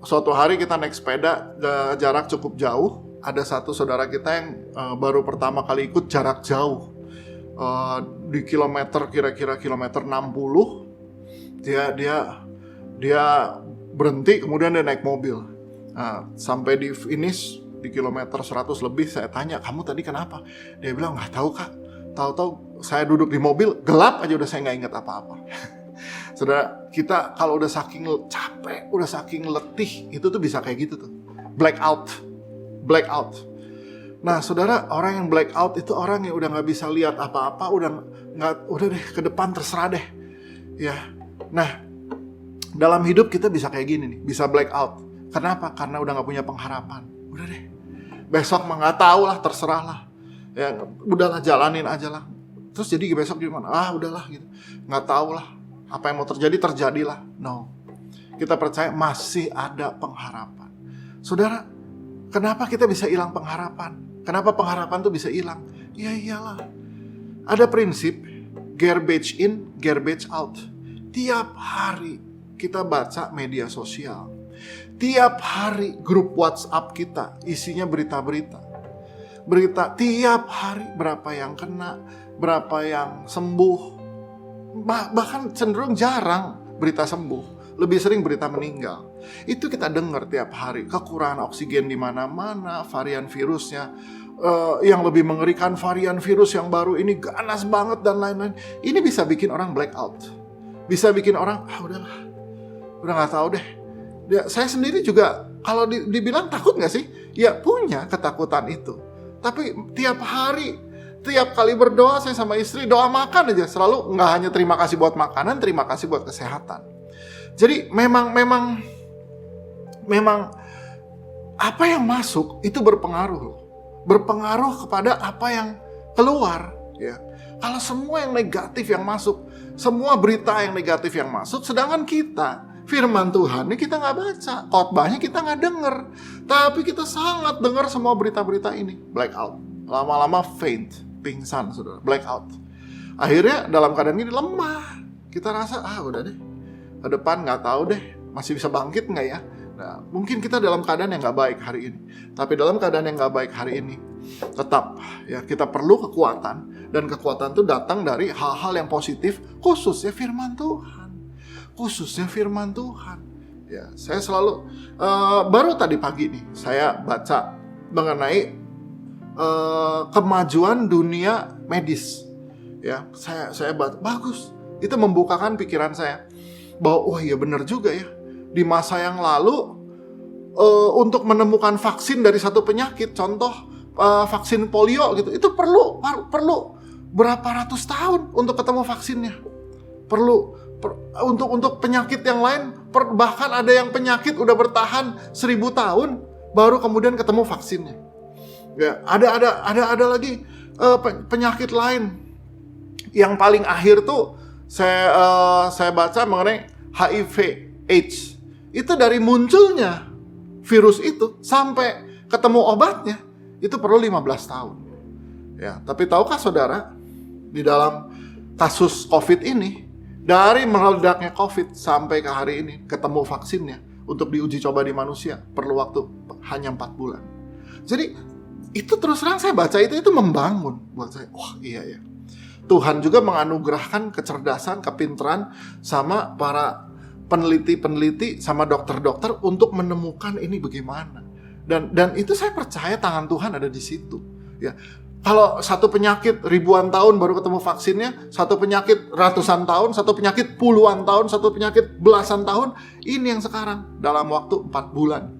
S4: suatu hari kita naik sepeda jarak cukup jauh. Ada satu saudara kita yang baru pertama kali ikut jarak jauh di kilometer, kira-kira kilometer 60. Dia berhenti, kemudian dia naik mobil. Sampai di finish di kilometer 100 lebih, saya tanya, kamu tadi kenapa? Dia bilang, nggak tahu kak. Tahu-tahu saya duduk di mobil, gelap aja udah saya nggak inget apa-apa. Saudara, kita kalau udah saking capek, udah saking letih, itu tuh bisa kayak gitu tuh. Blackout. Nah, saudara, orang yang blackout itu orang yang udah nggak bisa lihat apa-apa, udah deh ke depan terserah deh. Ya. Nah, dalam hidup kita bisa kayak gini nih, bisa black out. Kenapa? Karena udah gak punya pengharapan. Udah deh, besok mah gak tahu lah, terserah lah. Ya, udahlah jalanin aja lah. Terus jadi besok gimana? Udahlah gitu. Gak tahu lah. Apa yang mau terjadi, terjadilah. No. Kita percaya masih ada pengharapan. Saudara, kenapa kita bisa hilang pengharapan? Kenapa pengharapan tuh bisa hilang? Ya iyalah. Ada prinsip garbage in, garbage out. Tiap hari kita baca media sosial. Tiap hari grup WhatsApp kita isinya berita-berita. Berita tiap hari, berapa yang kena, berapa yang sembuh. Bahkan cenderung jarang berita sembuh. Lebih sering berita meninggal. Itu kita dengar tiap hari. Kekurangan oksigen di mana-mana, varian virusnya. Yang lebih mengerikan, varian virus yang baru ini ganas banget dan lain-lain. Ini bisa bikin orang black out. Bisa bikin orang, udahlah, udah gak tahu deh. Ya, saya sendiri juga, kalau dibilang takut gak sih? Ya punya ketakutan itu. Tapi tiap hari, tiap kali berdoa saya sama istri, doa makan aja. Selalu gak hanya terima kasih buat makanan, terima kasih buat kesehatan. Jadi memang apa yang masuk itu berpengaruh loh. Berpengaruh kepada apa yang keluar. Ya. Kalau semua yang negatif yang masuk, semua berita yang negatif yang masuk, sedangkan kita, firman Tuhan ini kita gak baca, khotbahnya kita gak denger, tapi kita sangat dengar semua berita-berita ini. Blackout, lama-lama faint, pingsan saudara, blackout. Akhirnya dalam keadaan ini lemah, kita rasa udah deh, ke depan gak tahu deh, masih bisa bangkit gak ya? Nah, mungkin kita dalam keadaan yang gak baik hari ini, tapi dalam keadaan yang gak baik hari ini, tetap ya kita perlu kekuatan. Dan kekuatan itu datang dari hal-hal yang positif, khususnya firman Tuhan. Khususnya firman Tuhan. Ya, saya selalu baru tadi pagi nih saya baca mengenai kemajuan dunia medis. Ya, saya baca bagus. Itu membukakan pikiran saya bahwa iya benar juga ya. Di masa yang lalu untuk menemukan vaksin dari satu penyakit, contoh vaksin polio gitu, itu perlu berapa ratus tahun untuk ketemu vaksinnya. Untuk penyakit yang lain, bahkan ada yang penyakit udah bertahan 1000 tahun baru kemudian ketemu vaksinnya. Ya, ada lagi penyakit lain yang paling akhir tuh saya baca mengenai HIV/AIDS. Itu dari munculnya virus itu sampai ketemu obatnya itu perlu 15 tahun. Ya, tapi tahukah saudara, di dalam kasus COVID ini, dari meledaknya COVID sampai ke hari ini, ketemu vaksinnya untuk diuji coba di manusia, perlu waktu hanya 4 bulan. Jadi, itu terus terang saya baca itu membangun buat saya. Wah, iya ya. Tuhan juga menganugerahkan kecerdasan, kepintaran sama para peneliti-peneliti, sama dokter-dokter untuk menemukan ini bagaimana. Dan itu saya percaya tangan Tuhan ada di situ. Ya. Kalau satu penyakit ribuan tahun baru ketemu vaksinnya, satu penyakit ratusan tahun, satu penyakit puluhan tahun, satu penyakit belasan tahun, ini yang sekarang dalam waktu 4 bulan.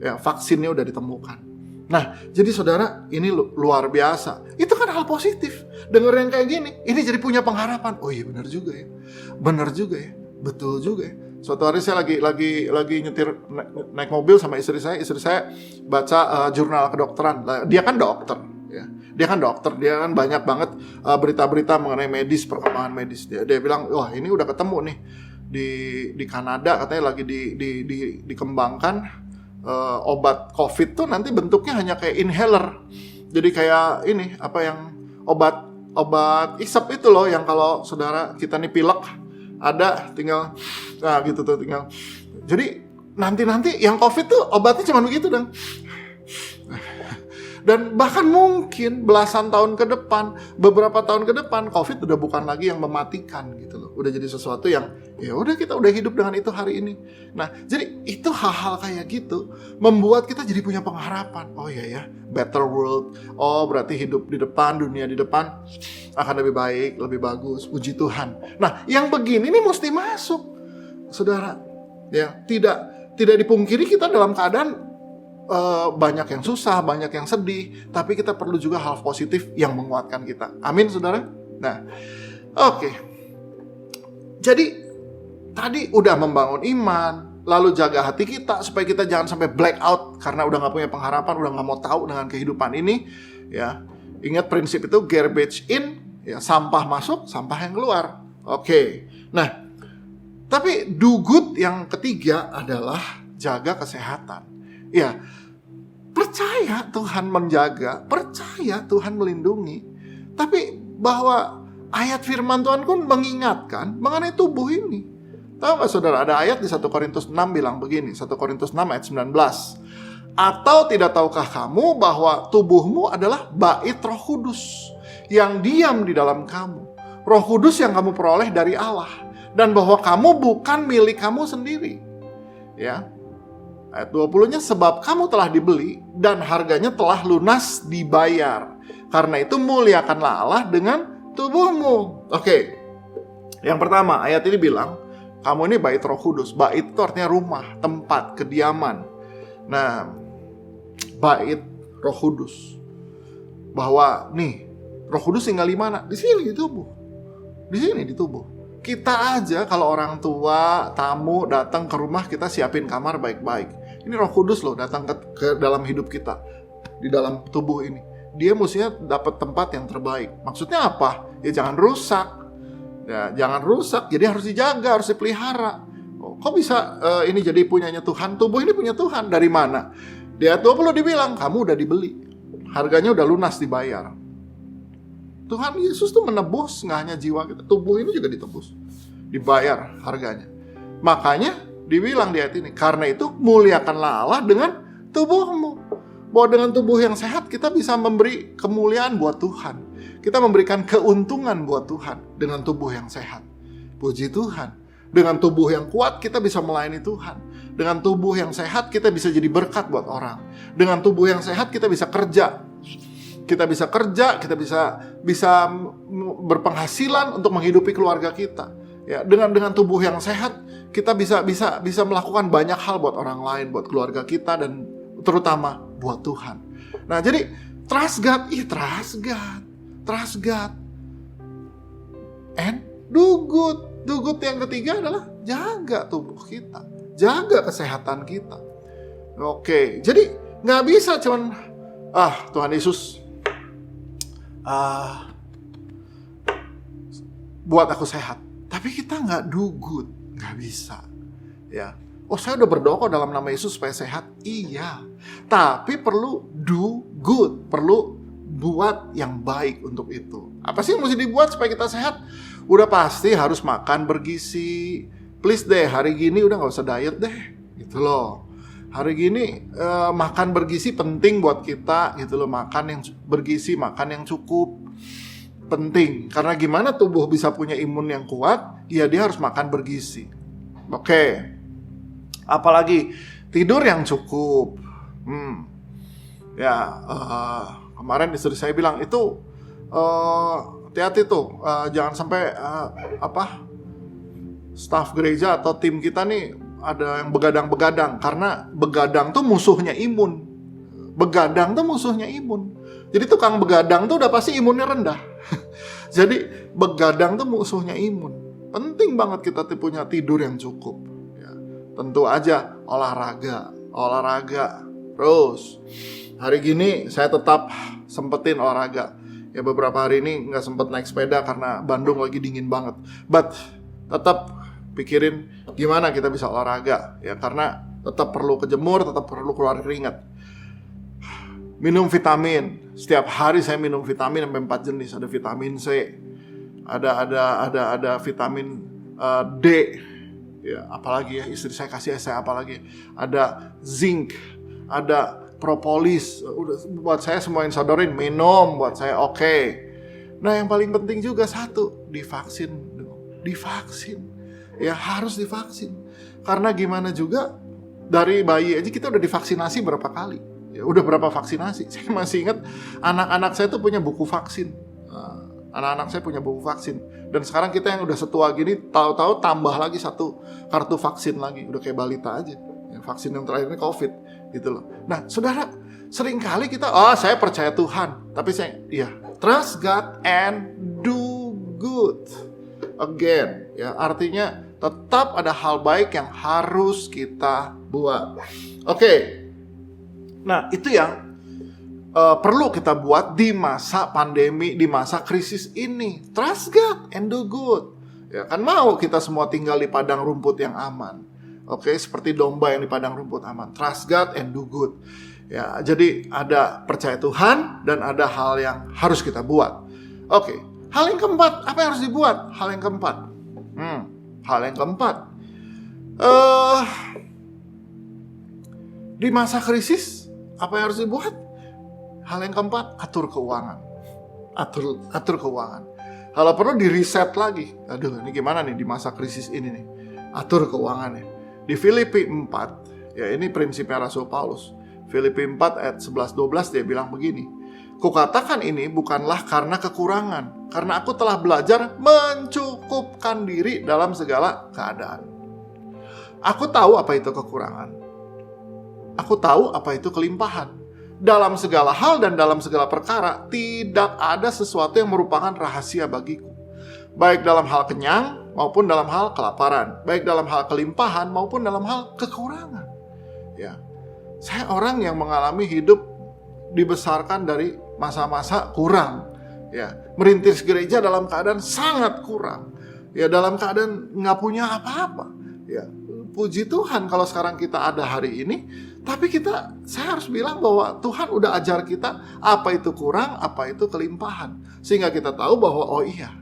S4: Ya, vaksinnya udah ditemukan. Nah, jadi saudara, ini luar biasa. Itu kan hal positif. Dengar yang kayak gini, ini jadi punya pengharapan. Oh iya benar juga ya. Benar juga ya. Betul juga ya. Suatu hari saya lagi nyetir naik mobil sama istri saya baca jurnal kedokteran. Dia kan dokter, ya. Dia kan banyak banget berita-berita mengenai medis, perkembangan medis. Dia bilang, wah ini udah ketemu nih di Kanada, katanya lagi dikembangkan obat COVID tuh nanti bentuknya hanya kayak inhaler. Jadi kayak ini obat isap itu loh, yang kalau saudara kita nih pilek ada tinggal gitu tuh tinggal. Jadi nanti yang COVID tuh obatnya cuma begitu dan bahkan mungkin belasan tahun ke depan, beberapa tahun ke depan, COVID udah bukan lagi yang mematikan gitu loh. Udah jadi sesuatu yang ya udah kita udah hidup dengan itu hari ini. Nah, jadi itu hal-hal kayak gitu membuat kita jadi punya pengharapan. Oh iya ya, better world. Oh, berarti hidup di depan, dunia di depan akan lebih baik, lebih bagus. Puji Tuhan. Nah, yang begini nih mesti masuk. Saudara, ya, tidak dipungkiri kita dalam keadaan banyak yang susah, banyak yang sedih, tapi kita perlu juga hal positif yang menguatkan kita. Amin, saudara. Nah, oke. Jadi tadi udah membangun iman, lalu jaga hati kita supaya kita jangan sampai black out karena udah gak punya pengharapan, udah gak mau tahu dengan kehidupan ini. Ya, ingat prinsip itu, garbage in, ya, sampah masuk, sampah yang keluar. Oke. Nah, tapi do good yang ketiga adalah jaga kesehatan. Ya, percaya Tuhan menjaga, percaya Tuhan melindungi. Tapi bahwa ayat firman Tuhan pun mengingatkan mengenai tubuh ini. Tahu gak saudara, ada ayat di 1 Korintus 6 bilang begini, 1 Korintus 6 ayat 19. Atau tidak tahukah kamu bahwa tubuhmu adalah bait Roh Kudus yang diam di dalam kamu. Roh Kudus yang kamu peroleh dari Allah. Dan bahwa kamu bukan milik kamu sendiri. Ya. Ayat 20-nya, sebab kamu telah dibeli dan harganya telah lunas dibayar. Karena itu muliakanlah Allah dengan tubuhmu. Oke. Yang pertama, ayat ini bilang, kamu ini bait Roh Kudus. Bait itu artinya rumah, tempat, kediaman. Nah, bait Roh Kudus. Bahwa nih, Roh Kudus tinggal di mana? Di sini, di tubuh. Di sini, di tubuh. Kita aja kalau orang tua, tamu datang ke rumah, kita siapin kamar baik-baik. Ini Roh Kudus loh datang ke dalam hidup kita, di dalam tubuh ini. Dia mestinya dapat tempat yang terbaik. Maksudnya apa? Ya jangan rusak. Ya, jangan rusak, jadi harus dijaga, harus dipelihara. Oh, kok bisa ini jadi punyanya Tuhan? Tubuh ini punya Tuhan. Dari mana? Di ayat 20 dibilang, kamu udah dibeli. Harganya udah lunas dibayar. Tuhan Yesus tuh menebus, nggak hanya jiwa kita, tubuh ini juga ditebus, dibayar harganya. Makanya dibilang di ayat ini, karena itu muliakanlah Allah dengan tubuhmu. Bahwa dengan tubuh yang sehat kita bisa memberi kemuliaan buat Tuhan. Kita memberikan keuntungan buat Tuhan dengan tubuh yang sehat. Puji Tuhan. Dengan tubuh yang kuat kita bisa melayani Tuhan. Dengan tubuh yang sehat kita bisa jadi berkat buat orang. Dengan tubuh yang sehat kita bisa kerja. Kita bisa kerja, kita bisa berpenghasilan untuk menghidupi keluarga kita. Ya, dengan tubuh yang sehat kita bisa melakukan banyak hal buat orang lain, buat keluarga kita dan terutama buat Tuhan. Nah, jadi trust God, trust God. And do good. Do good yang ketiga adalah jaga tubuh kita, jaga kesehatan kita. Oke, jadi nggak bisa cuman Tuhan Yesus buat aku sehat, tapi kita nggak do good, nggak bisa. Ya, saya udah berdoa dalam nama Yesus supaya sehat. Iya, tapi perlu do good, perlu buat yang baik untuk itu. Apa sih yang mesti dibuat supaya kita sehat? Udah pasti harus makan bergizi. Please deh, hari gini udah gak usah diet deh, gitu loh. Hari gini makan bergizi penting buat kita, gitu loh. Makan yang bergizi, makan yang cukup, penting. Karena gimana tubuh bisa punya imun yang kuat? Ya dia harus makan bergizi. Oke. Apalagi tidur yang cukup. Kemarin istri saya bilang itu hati-hati tuh, jangan sampai staf gereja atau tim kita nih ada yang begadang-begadang, karena begadang tuh musuhnya imun. Begadang tuh musuhnya imun. Jadi tukang begadang tuh udah pasti imunnya rendah. Jadi begadang tuh musuhnya imun. Penting banget kita punya tidur yang cukup. Ya, tentu aja olahraga. Terus hari gini saya tetap sempetin olahraga. Ya beberapa hari ini nggak sempet naik sepeda karena Bandung lagi dingin banget. But tetap pikirin gimana kita bisa olahraga. Ya karena tetap perlu kejemur, tetap perlu keluar keringat. Minum vitamin. Setiap hari saya minum vitamin sampai 4 jenis. Ada vitamin C, ada vitamin D. Ya apalagi ya istri saya kasih saya apalagi. Ada zinc, ada propolis. Udah buat saya semua yang sodorin minum buat saya oke. Nah yang paling penting juga satu, divaksin. Ya harus divaksin. Karena gimana juga dari bayi aja kita udah divaksinasi berapa kali. Ya udah berapa vaksinasi. Saya masih ingat anak-anak saya tuh punya buku vaksin. Anak-anak saya punya buku vaksin. Dan sekarang kita yang udah setua gini tahu-tahu tambah lagi satu kartu vaksin lagi. Udah kayak balita aja. Ya, vaksin yang terakhir ini COVID gitu loh. Nah, saudara, seringkali kita saya percaya Tuhan, tapi trust God and do good. again. Ya, artinya tetap ada hal baik yang harus kita buat. Oke. Nah, itu yang perlu kita buat di masa pandemi, di masa krisis ini. Trust God and do good. Ya, kan mau kita semua tinggal di padang rumput yang aman. Oke, seperti domba yang di padang rumput aman. Trust God and do good. Ya, jadi ada percaya Tuhan dan ada hal yang harus kita buat. Oke, hal yang keempat, apa yang harus dibuat? Hal yang keempat. Hal yang keempat. Di masa krisis, apa yang harus dibuat? Hal yang keempat, atur keuangan. Atur keuangan. Kalau perlu di reset lagi. Aduh, ini gimana nih di masa krisis ini nih? Atur keuangannya. Di Filipi 4, ya ini prinsipnya Rasul Paulus. Filipi 4 ayat 11-12 dia bilang begini. Kukatakan ini bukanlah karena kekurangan, karena aku telah belajar mencukupkan diri dalam segala keadaan. Aku tahu apa itu kekurangan. Aku tahu apa itu kelimpahan. Dalam segala hal dan dalam segala perkara, tidak ada sesuatu yang merupakan rahasia bagiku. Baik dalam hal kenyang maupun dalam hal kelaparan. Baik dalam hal kelimpahan maupun dalam hal kekurangan. Ya, saya orang yang mengalami hidup dibesarkan dari masa-masa kurang. Ya, merintis gereja dalam keadaan sangat kurang. Ya, dalam keadaan nggak punya apa-apa. Ya, puji Tuhan kalau sekarang kita ada hari ini. Tapi saya harus bilang bahwa Tuhan udah ajar kita apa itu kurang, apa itu kelimpahan. Sehingga kita tahu bahwa oh iya,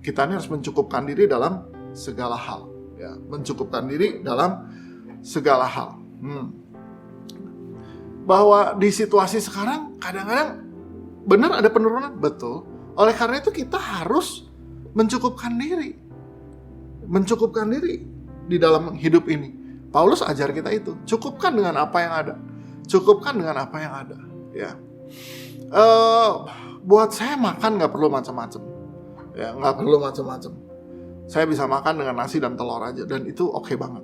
S4: kita ini harus mencukupkan diri dalam segala hal. Ya, mencukupkan diri dalam segala hal. Bahwa di situasi sekarang kadang-kadang benar ada penurunan, betul. Oleh karena itu kita harus mencukupkan diri. Mencukupkan diri di dalam hidup ini. Paulus ajar kita itu, cukupkan dengan apa yang ada. Cukupkan dengan apa yang ada. Ya, buat saya makan nggak perlu macam-macam. Ya, nggak perlu macam-macam. Saya bisa makan dengan nasi dan telur aja, dan itu oke banget.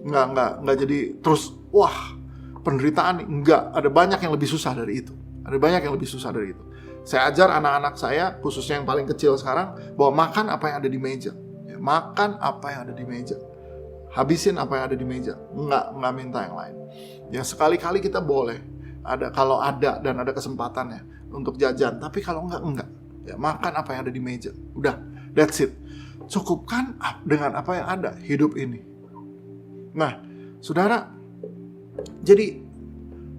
S4: Nggak jadi terus wah penderitaan nih. Nggak, ada banyak yang lebih susah dari itu. Ada banyak yang lebih susah dari itu. Saya ajar anak-anak saya, khususnya yang paling kecil sekarang, bahwa makan apa yang ada di meja. Ya, makan apa yang ada di meja. Habisin apa yang ada di meja, nggak minta yang lain. Ya, sekali-kali kita boleh kalau ada dan ada kesempatannya untuk jajan, tapi kalau enggak. Ya, makan apa yang ada di meja. Udah, that's it. Cukupkan dengan apa yang ada hidup ini. Nah, saudara, jadi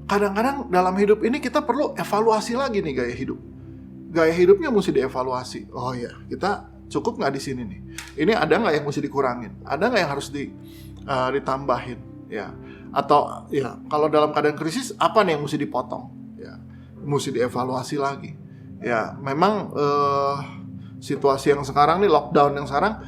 S4: kadang-kadang dalam hidup ini kita perlu evaluasi lagi nih gaya hidup. Gaya hidupnya mesti dievaluasi. Oh ya, kita cukup nggak di sini nih? Ini ada nggak yang mesti dikurangin? Ada nggak yang harus ditambahin? Ya, atau ya kalau dalam keadaan krisis apa nih yang mesti dipotong? Ya, mesti dievaluasi lagi. Ya, memang situasi yang sekarang nih, lockdown yang sekarang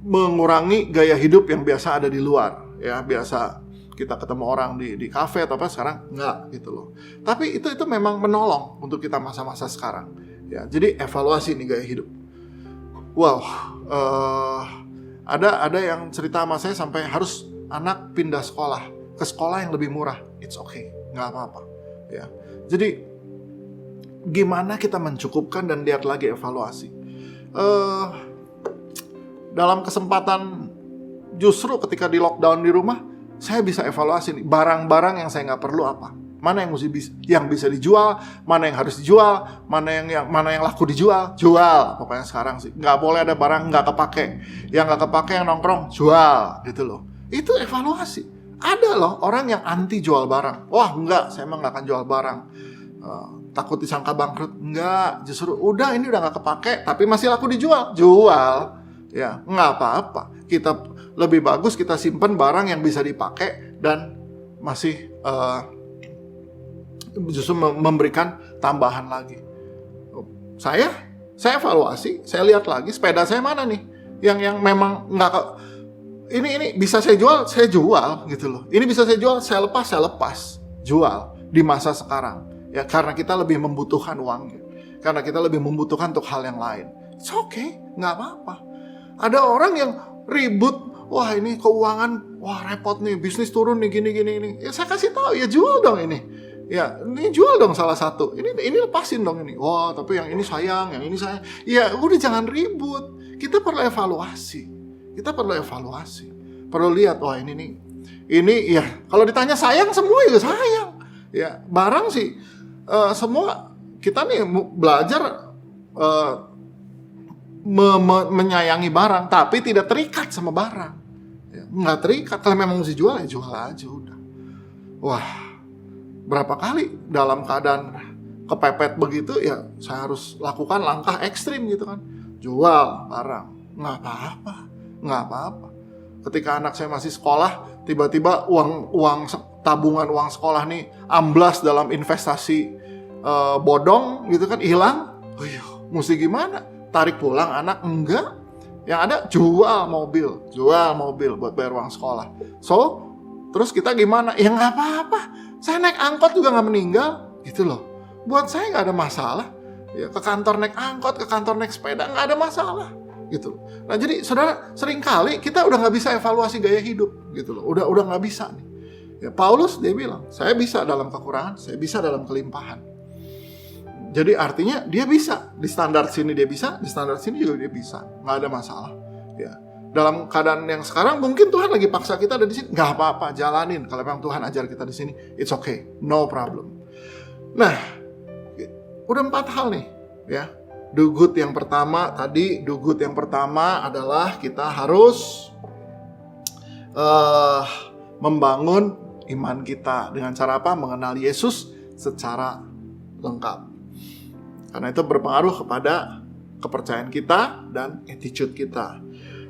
S4: mengurangi gaya hidup yang biasa ada di luar. Ya, biasa kita ketemu orang di kafe atau apa, sekarang nggak gitu loh. Tapi itu memang menolong untuk kita masa-masa sekarang. Ya, jadi evaluasi nih gaya hidup. Wow, ada yang cerita sama saya sampai harus anak pindah sekolah ke sekolah yang lebih murah. It's okay, nggak apa-apa. Ya, jadi gimana kita mencukupkan dan lihat lagi evaluasi. Dalam kesempatan justru ketika di lockdown di rumah, saya bisa evaluasi nih barang-barang yang saya nggak perlu apa. Mana yang bisa dijual, mana yang harus dijual, mana yang laku dijual, jual. Pokoknya sekarang sih nggak boleh ada barang nggak kepake. Yang nggak kepake yang nongkrong, jual gitu loh. Itu evaluasi. Ada loh orang yang anti jual barang. Wah enggak, saya emang nggak akan jual barang. Takut disangka bangkrut. Enggak, justru ini udah nggak kepake, tapi masih laku dijual, jual. Ya nggak apa-apa. Kita lebih bagus kita simpen barang yang bisa dipakai dan masih justru memberikan tambahan lagi. Saya evaluasi, saya lihat lagi sepeda saya mana nih yang memang nggak ini bisa saya jual gitu loh. Ini bisa saya jual, saya lepas, jual di masa sekarang. Ya karena kita lebih membutuhkan uangnya, karena kita lebih membutuhkan untuk hal yang lain. It's okay, nggak apa-apa. Ada orang yang ribut. Wah ini keuangan, wah repot nih, bisnis turun nih, gini. Ya saya kasih tahu, ya jual dong ini. Ya, ini jual dong salah satu. Ini lepasin dong ini. Wah, tapi yang ini sayang, yang ini sayang. Ya, udah jangan ribut. Kita perlu evaluasi. Perlu lihat, wah ini nih. Ini ya, kalau ditanya sayang semua juga sayang. Ya, barang sih semua kita nih belajar menyayangi barang, tapi tidak terikat sama barang. Ya, nggak terikat. Kalau memang mesti jual, ya jual aja udah. Wah, berapa kali dalam keadaan kepepet begitu ya saya harus lakukan langkah ekstrim gitu kan. Jual barang, nggak apa-apa. Ketika anak saya masih sekolah, tiba-tiba uang tabungan uang sekolah nih amblas dalam investasi bodong gitu kan, hilang. Mesti gimana? Tarik pulang anak? Enggak. Yang ada jual mobil buat bayar uang sekolah. So, terus kita gimana? Ya nggak apa-apa. Saya naik angkot juga nggak meninggal, gitu loh. Buat saya nggak ada masalah. Ya, ke kantor naik angkot, ke kantor naik sepeda nggak ada masalah, gitu loh. Nah jadi saudara, seringkali kita udah nggak bisa evaluasi gaya hidup, gitu loh. Udah nggak bisa nih. Ya, Paulus dia bilang, saya bisa dalam kekurangan, saya bisa dalam kelimpahan. Jadi artinya dia bisa di standar sini dia bisa, di standar sini juga dia bisa, nggak ada masalah. Ya. Dalam keadaan yang sekarang mungkin Tuhan lagi paksa kita ada di sini, nggak apa-apa, jalanin. Kalau memang Tuhan ajar kita di sini, it's okay, no problem. Nah, udah 4 hal nih, ya. Do good yang pertama adalah kita harus membangun iman kita dengan cara apa? Mengenal Yesus secara lengkap. Karena itu berpengaruh kepada kepercayaan kita dan attitude kita.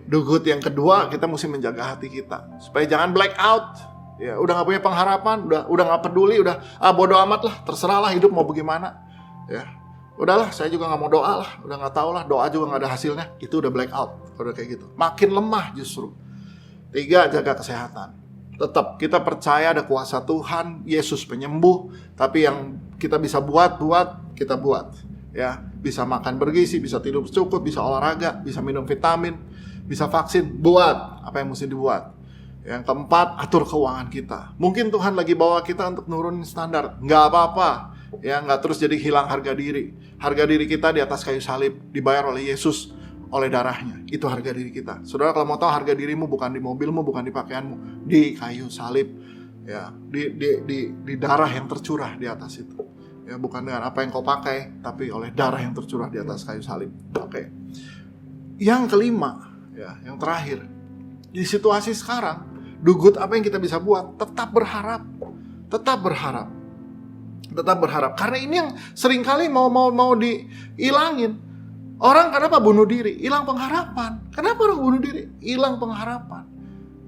S4: Do good yang kedua, kita mesti menjaga hati kita supaya jangan black out. Ya, udah nggak punya pengharapan, udah nggak peduli, udah bodo amat lah, terserah lah hidup mau bagaimana. Ya, udahlah, saya juga nggak mau doa lah, udah nggak tahu lah, doa juga nggak ada hasilnya. Itu udah black out, udah kayak gitu. Makin lemah justru. 3, jaga kesehatan. Tetap kita percaya ada kuasa Tuhan, Yesus penyembuh, tapi yang kita bisa buat kita buat. Ya, bisa makan bergizi, bisa tidur cukup, bisa olahraga, bisa minum vitamin, bisa vaksin, buat apa yang mesti dibuat. Yang keempat, atur keuangan kita. Mungkin Tuhan lagi bawa kita untuk nurunin standar, nggak apa-apa. Ya, nggak terus jadi hilang harga diri. Harga diri kita di atas kayu salib, dibayar oleh Yesus, oleh darahnya. Itu harga diri kita. Saudara kalau mau tahu harga dirimu bukan di mobilmu, bukan di pakaianmu, di kayu salib. Ya, di darah yang tercurah di atas itu. Ya, bukan dengan apa yang kau pakai, tapi oleh darah yang tercurah di atas kayu salib. Oke. Yang kelima, ya, yang terakhir, di situasi sekarang, do good apa yang kita bisa buat? Tetap berharap. Karena ini yang seringkali mau dihilangin. Orang kenapa bunuh diri? Hilang pengharapan. Kenapa orang bunuh diri? Hilang pengharapan.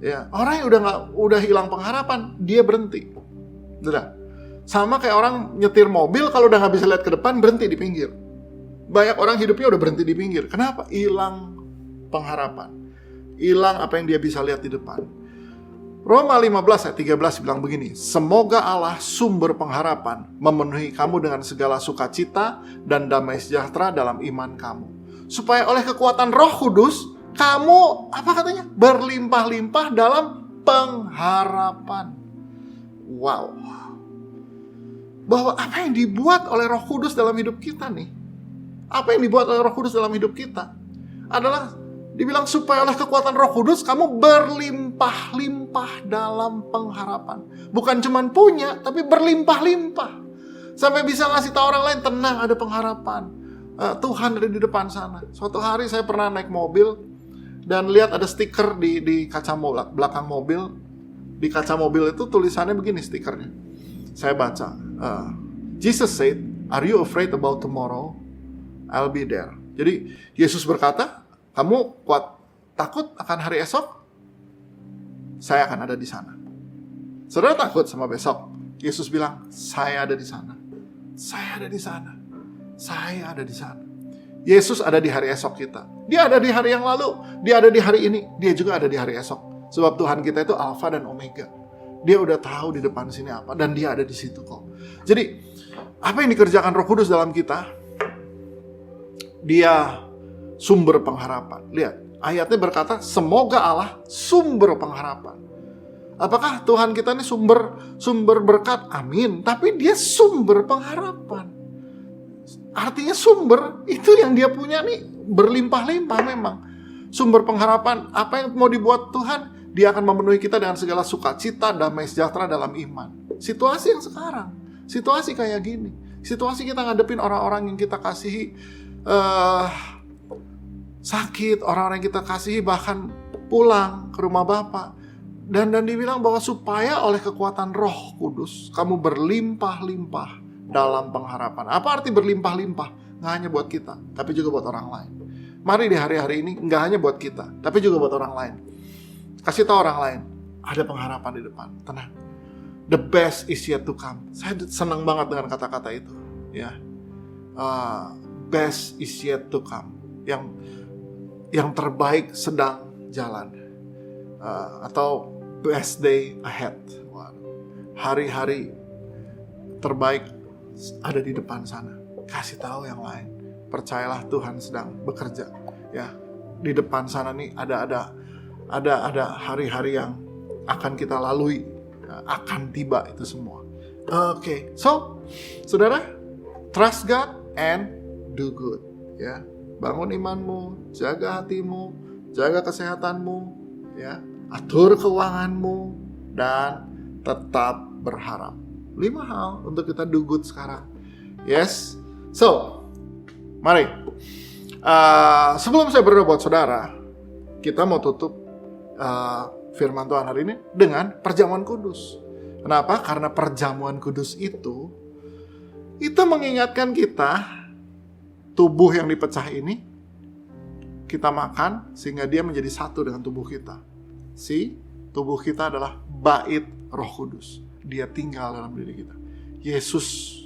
S4: Ya, orang yang udah hilang pengharapan, dia berhenti. Udah. Sama kayak orang nyetir mobil, kalau udah nggak bisa lihat ke depan, berhenti di pinggir. Banyak orang hidupnya udah berhenti di pinggir. Kenapa? Hilang pengharapan. Hilang apa yang dia bisa lihat di depan. Roma 15 ayat 13 bilang begini, semoga Allah sumber pengharapan memenuhi kamu dengan segala sukacita dan damai sejahtera dalam iman kamu. Supaya oleh kekuatan Roh Kudus, kamu, apa katanya? Berlimpah-limpah dalam pengharapan. Wow. Bahwa apa yang dibuat oleh Roh Kudus dalam hidup kita nih, apa yang dibuat oleh Roh Kudus dalam hidup kita adalah dibilang supaya oleh kekuatan Roh Kudus kamu berlimpah-limpah dalam pengharapan. Bukan cuma punya, tapi berlimpah-limpah. Sampai bisa ngasih tahu orang lain, tenang, ada pengharapan. Tuhan ada di depan sana. Suatu hari saya pernah naik mobil dan lihat ada stiker di kaca belakang mobil. Di kaca mobil itu tulisannya begini stikernya. Saya baca, Jesus said, "Are you afraid about tomorrow? I'll be there." Jadi Yesus berkata, kamu takut akan hari esok? Saya akan ada di sana. Saudara takut sama besok? Yesus bilang, saya ada di sana. Saya ada di sana. Saya ada di sana. Yesus ada di hari esok kita. Dia ada di hari yang lalu. Dia ada di hari ini. Dia juga ada di hari esok. Sebab Tuhan kita itu Alfa dan Omega. Dia udah tahu di depan sini apa, dan dia ada di situ kok. Jadi, apa yang dikerjakan Roh Kudus dalam kita? Dia sumber pengharapan. Lihat, ayatnya berkata, semoga Allah sumber pengharapan. Apakah Tuhan kita ini sumber berkat? Amin. Tapi dia sumber pengharapan. Artinya sumber itu yang dia punya nih berlimpah-limpah memang. Sumber pengharapan, apa yang mau dibuat Tuhan, dia akan memenuhi kita dengan segala sukacita, damai sejahtera dalam iman. Situasi yang sekarang, situasi kayak gini, situasi kita ngadepin orang-orang yang kita kasihi sakit, orang-orang yang kita kasihi bahkan pulang ke rumah Bapa. Dan dibilang bahwa supaya oleh kekuatan Roh Kudus kamu berlimpah-limpah dalam pengharapan. Apa arti berlimpah-limpah? Nggak hanya buat kita, tapi juga buat orang lain. Mari di hari-hari ini nggak hanya buat kita, tapi juga buat orang lain. Kasih tahu orang lain, ada pengharapan di depan. Tenang, the best is yet to come. Saya senang banget dengan kata-kata itu. Ya, best is yet to come. Yang terbaik sedang jalan. Atau best day ahead. Hari-hari terbaik ada di depan sana. Kasih tahu yang lain. Percayalah Tuhan sedang bekerja. Ya, di depan sana nih ada hari-hari yang akan kita lalui, akan tiba itu semua. Oke. So, saudara, trust God and do good. Ya, bangun imanmu, jaga hatimu, jaga kesehatanmu, ya, atur keuanganmu, dan tetap berharap. 5 hal untuk kita do good sekarang. Yes. So, mari. Sebelum saya berdoa buat saudara, kita mau tutup firman Tuhan hari ini dengan perjamuan kudus. Kenapa? Karena perjamuan kudus itu mengingatkan kita, tubuh yang dipecah ini, kita makan sehingga dia menjadi satu dengan tubuh kita. Tubuh kita adalah bait Roh Kudus. Dia tinggal dalam diri kita. Yesus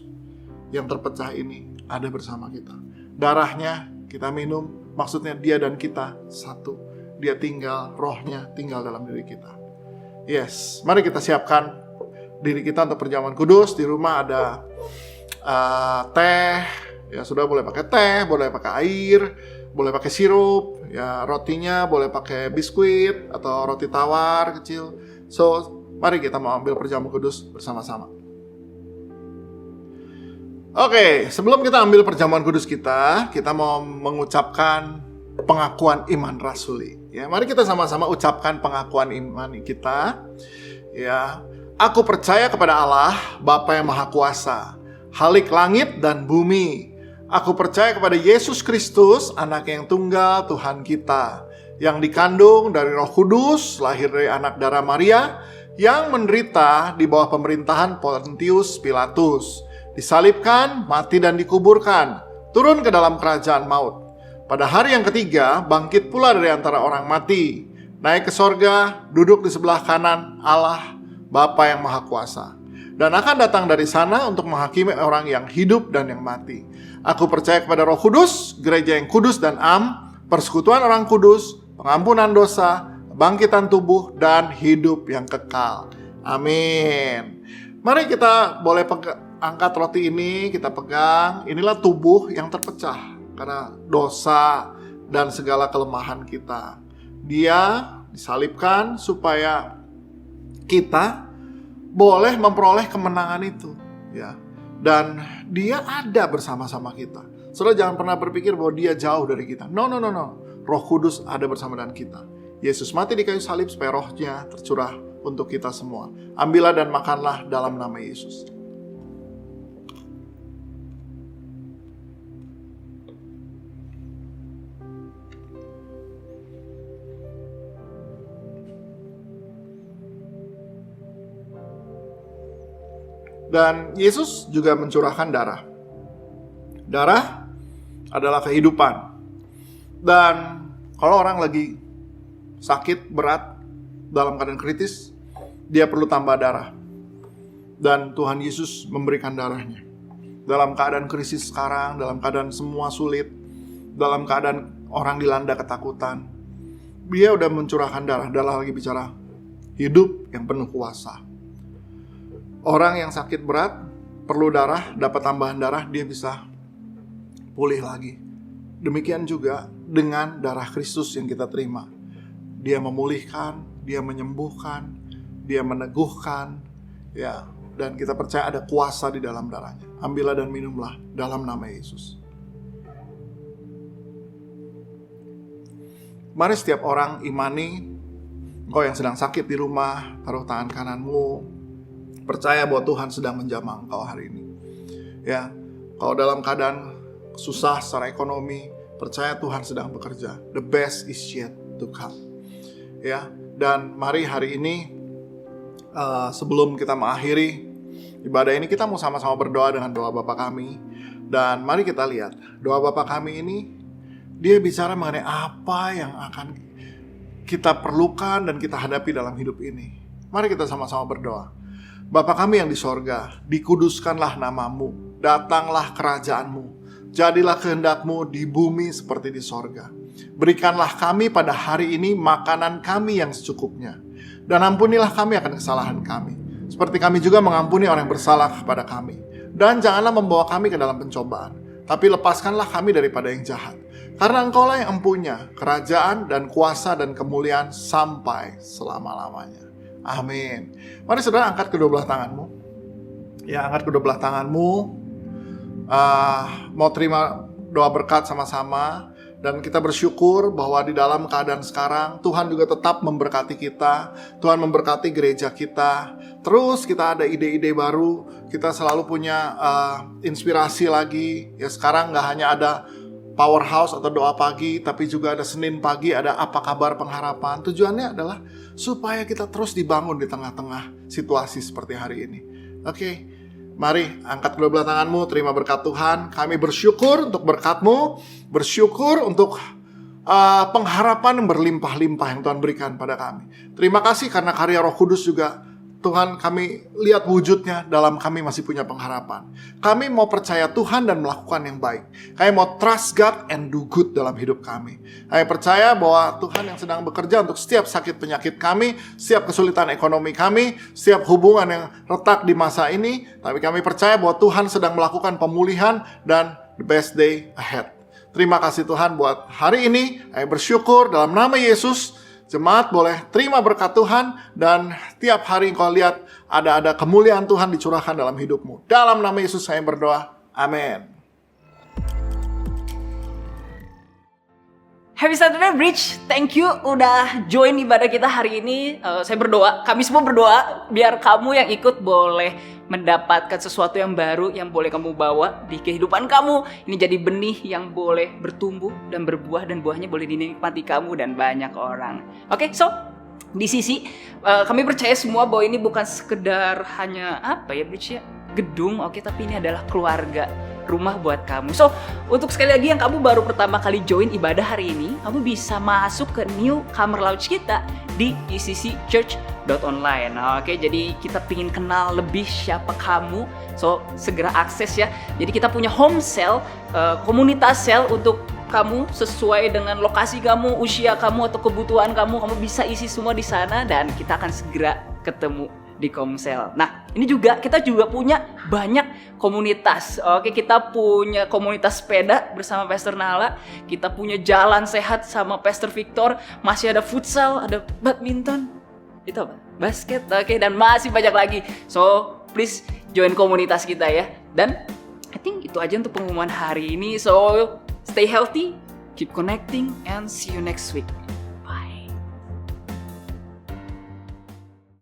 S4: yang terpecah ini ada bersama kita. Darahnya kita minum, maksudnya dia dan kita satu. Dia tinggal, rohnya tinggal dalam diri kita. Yes, mari kita siapkan diri kita untuk perjamuan kudus. Di rumah ada teh, ya sudah, boleh pakai teh, boleh pakai air, boleh pakai sirup, ya rotinya boleh pakai biskuit atau roti tawar kecil. So, mari kita mau ambil perjamuan kudus bersama-sama. Oke, sebelum kita ambil perjamuan kudus kita mau mengucapkan pengakuan iman rasuli. Ya, mari kita sama-sama ucapkan pengakuan iman kita. Ya, aku percaya kepada Allah, Bapa yang Maha Kuasa, Khalik langit dan bumi. Aku percaya kepada Yesus Kristus, Anak yang tunggal Tuhan kita, yang dikandung dari Roh Kudus, lahir dari anak darah Maria, yang menderita di bawah pemerintahan Pontius Pilatus, disalibkan, mati dan dikuburkan, turun ke dalam kerajaan maut. Pada hari yang ketiga, bangkit pula dari antara orang mati, naik ke sorga, duduk di sebelah kanan Allah, Bapa yang Maha Kuasa, dan akan datang dari sana untuk menghakimi orang yang hidup dan yang mati. Aku percaya kepada Roh Kudus, gereja yang kudus dan persekutuan orang kudus, pengampunan dosa, bangkitan tubuh, dan hidup yang kekal. Amin. Mari kita boleh angkat roti ini, kita pegang. Inilah tubuh yang terpecah karena dosa dan segala kelemahan kita. Dia disalibkan supaya kita boleh memperoleh kemenangan itu, ya. Dan dia ada bersama-sama kita. Saudara jangan pernah berpikir bahwa dia jauh dari kita. No. Roh Kudus ada bersama dengan kita. Yesus mati di kayu salib supaya rohnya tercurah untuk kita semua. Ambillah dan makanlah dalam nama Yesus. Dan Yesus juga mencurahkan darah. Darah adalah kehidupan. Dan kalau orang lagi sakit berat, dalam keadaan kritis, dia perlu tambah darah. Dan Tuhan Yesus memberikan darahnya. Dalam keadaan krisis sekarang, dalam keadaan semua sulit, dalam keadaan orang dilanda ketakutan, dia udah mencurahkan darah. Darah lagi bicara hidup yang penuh kuasa. Orang yang sakit berat perlu darah, dapat tambahan darah, dia bisa pulih lagi. Demikian juga dengan darah Kristus yang kita terima. Dia memulihkan, dia menyembuhkan, dia meneguhkan, ya, dan kita percaya ada kuasa di dalam darahnya. Ambillah dan minumlah dalam nama Yesus. Mari setiap orang imani. Engkau yang sedang sakit di rumah, taruh tangan kananmu. Percaya bahwa Tuhan sedang menjamah engkau hari ini. Ya, kalau dalam keadaan susah secara ekonomi, percaya Tuhan sedang bekerja. The best is yet to come. Ya, dan mari hari ini sebelum kita mengakhiri ibadah ini, kita mau sama-sama berdoa dengan doa Bapa kami. Dan mari kita lihat doa Bapa kami ini, dia bicara mengenai apa yang akan kita perlukan dan kita hadapi dalam hidup ini. Mari kita sama-sama berdoa. Bapa kami yang di sorga, dikuduskanlah namamu, datanglah kerajaanmu, jadilah kehendakmu di bumi seperti di sorga. Berikanlah kami pada hari ini makanan kami yang secukupnya, dan ampunilah kami akan kesalahan kami, seperti kami juga mengampuni orang yang bersalah kepada kami. Dan janganlah membawa kami ke dalam pencobaan, tapi lepaskanlah kami daripada yang jahat. Karena engkaulah yang empunya kerajaan dan kuasa dan kemuliaan sampai selama-lamanya. Amin. Mari saudara angkat kedua belah tanganmu. Ya, angkat kedua belah tanganmu. Mau terima doa berkat sama-sama. Dan kita bersyukur bahwa di dalam keadaan sekarang Tuhan juga tetap memberkati kita. Tuhan memberkati gereja kita. Terus kita ada ide-ide baru. Kita selalu punya inspirasi lagi. Ya, sekarang gak hanya ada Powerhouse atau doa pagi, tapi juga ada Senin pagi, ada apa kabar pengharapan. Tujuannya adalah supaya kita terus dibangun di tengah-tengah situasi seperti hari ini. Oke, mari angkat kedua belah tanganmu, terima berkat Tuhan. Kami bersyukur untuk berkat-Mu, bersyukur untuk pengharapan yang berlimpah-limpah yang Tuhan berikan pada kami. Terima kasih karena karya Roh Kudus juga Tuhan, kami lihat wujudnya dalam kami masih punya pengharapan. Kami mau percaya Tuhan dan melakukan yang baik. Kami mau trust God and do good dalam hidup kami. Kami percaya bahwa Tuhan yang sedang bekerja untuk setiap sakit penyakit kami, setiap kesulitan ekonomi kami, setiap hubungan yang retak di masa ini. Tapi kami percaya bahwa Tuhan sedang melakukan pemulihan dan the best day ahead. Terima kasih Tuhan buat hari ini. Kami bersyukur dalam nama Yesus. Jemaat boleh terima berkat Tuhan, dan tiap hari engkau lihat ada kemuliaan Tuhan dicurahkan dalam hidupmu. Dalam nama Yesus saya berdoa. Amin.
S6: Happy Saturday Bridge, thank you udah join ibadah kita hari ini. Saya berdoa, kami semua berdoa biar kamu yang ikut boleh mendapatkan sesuatu yang baru yang boleh kamu bawa di kehidupan kamu. Ini jadi benih yang boleh bertumbuh dan berbuah, dan buahnya boleh dinikmati kamu dan banyak orang. Oke, so di sisi kami percaya semua bahwa ini bukan sekedar hanya Bridge ya, gedung, tapi ini adalah keluarga, rumah buat kamu. So, untuk sekali lagi yang kamu baru pertama kali join ibadah hari ini, kamu bisa masuk ke newcomer lounge kita di ecc.church.online. Oke, jadi kita pingin kenal lebih siapa kamu. So, segera akses ya. Jadi kita punya home cell, komunitas cell untuk kamu sesuai dengan lokasi kamu, usia kamu atau kebutuhan kamu. Kamu bisa isi semua di sana dan kita akan segera ketemu di Komsel. Nah, ini juga kita juga punya banyak komunitas. Oke, kita punya komunitas sepeda bersama Pastor Nala, kita punya jalan sehat sama Pastor Victor, masih ada futsal, ada badminton, itu apa? Basket, oke, dan masih banyak lagi. So, please join komunitas kita ya. Dan I think itu aja untuk pengumuman hari ini. So, stay healthy, keep connecting, and see you next week.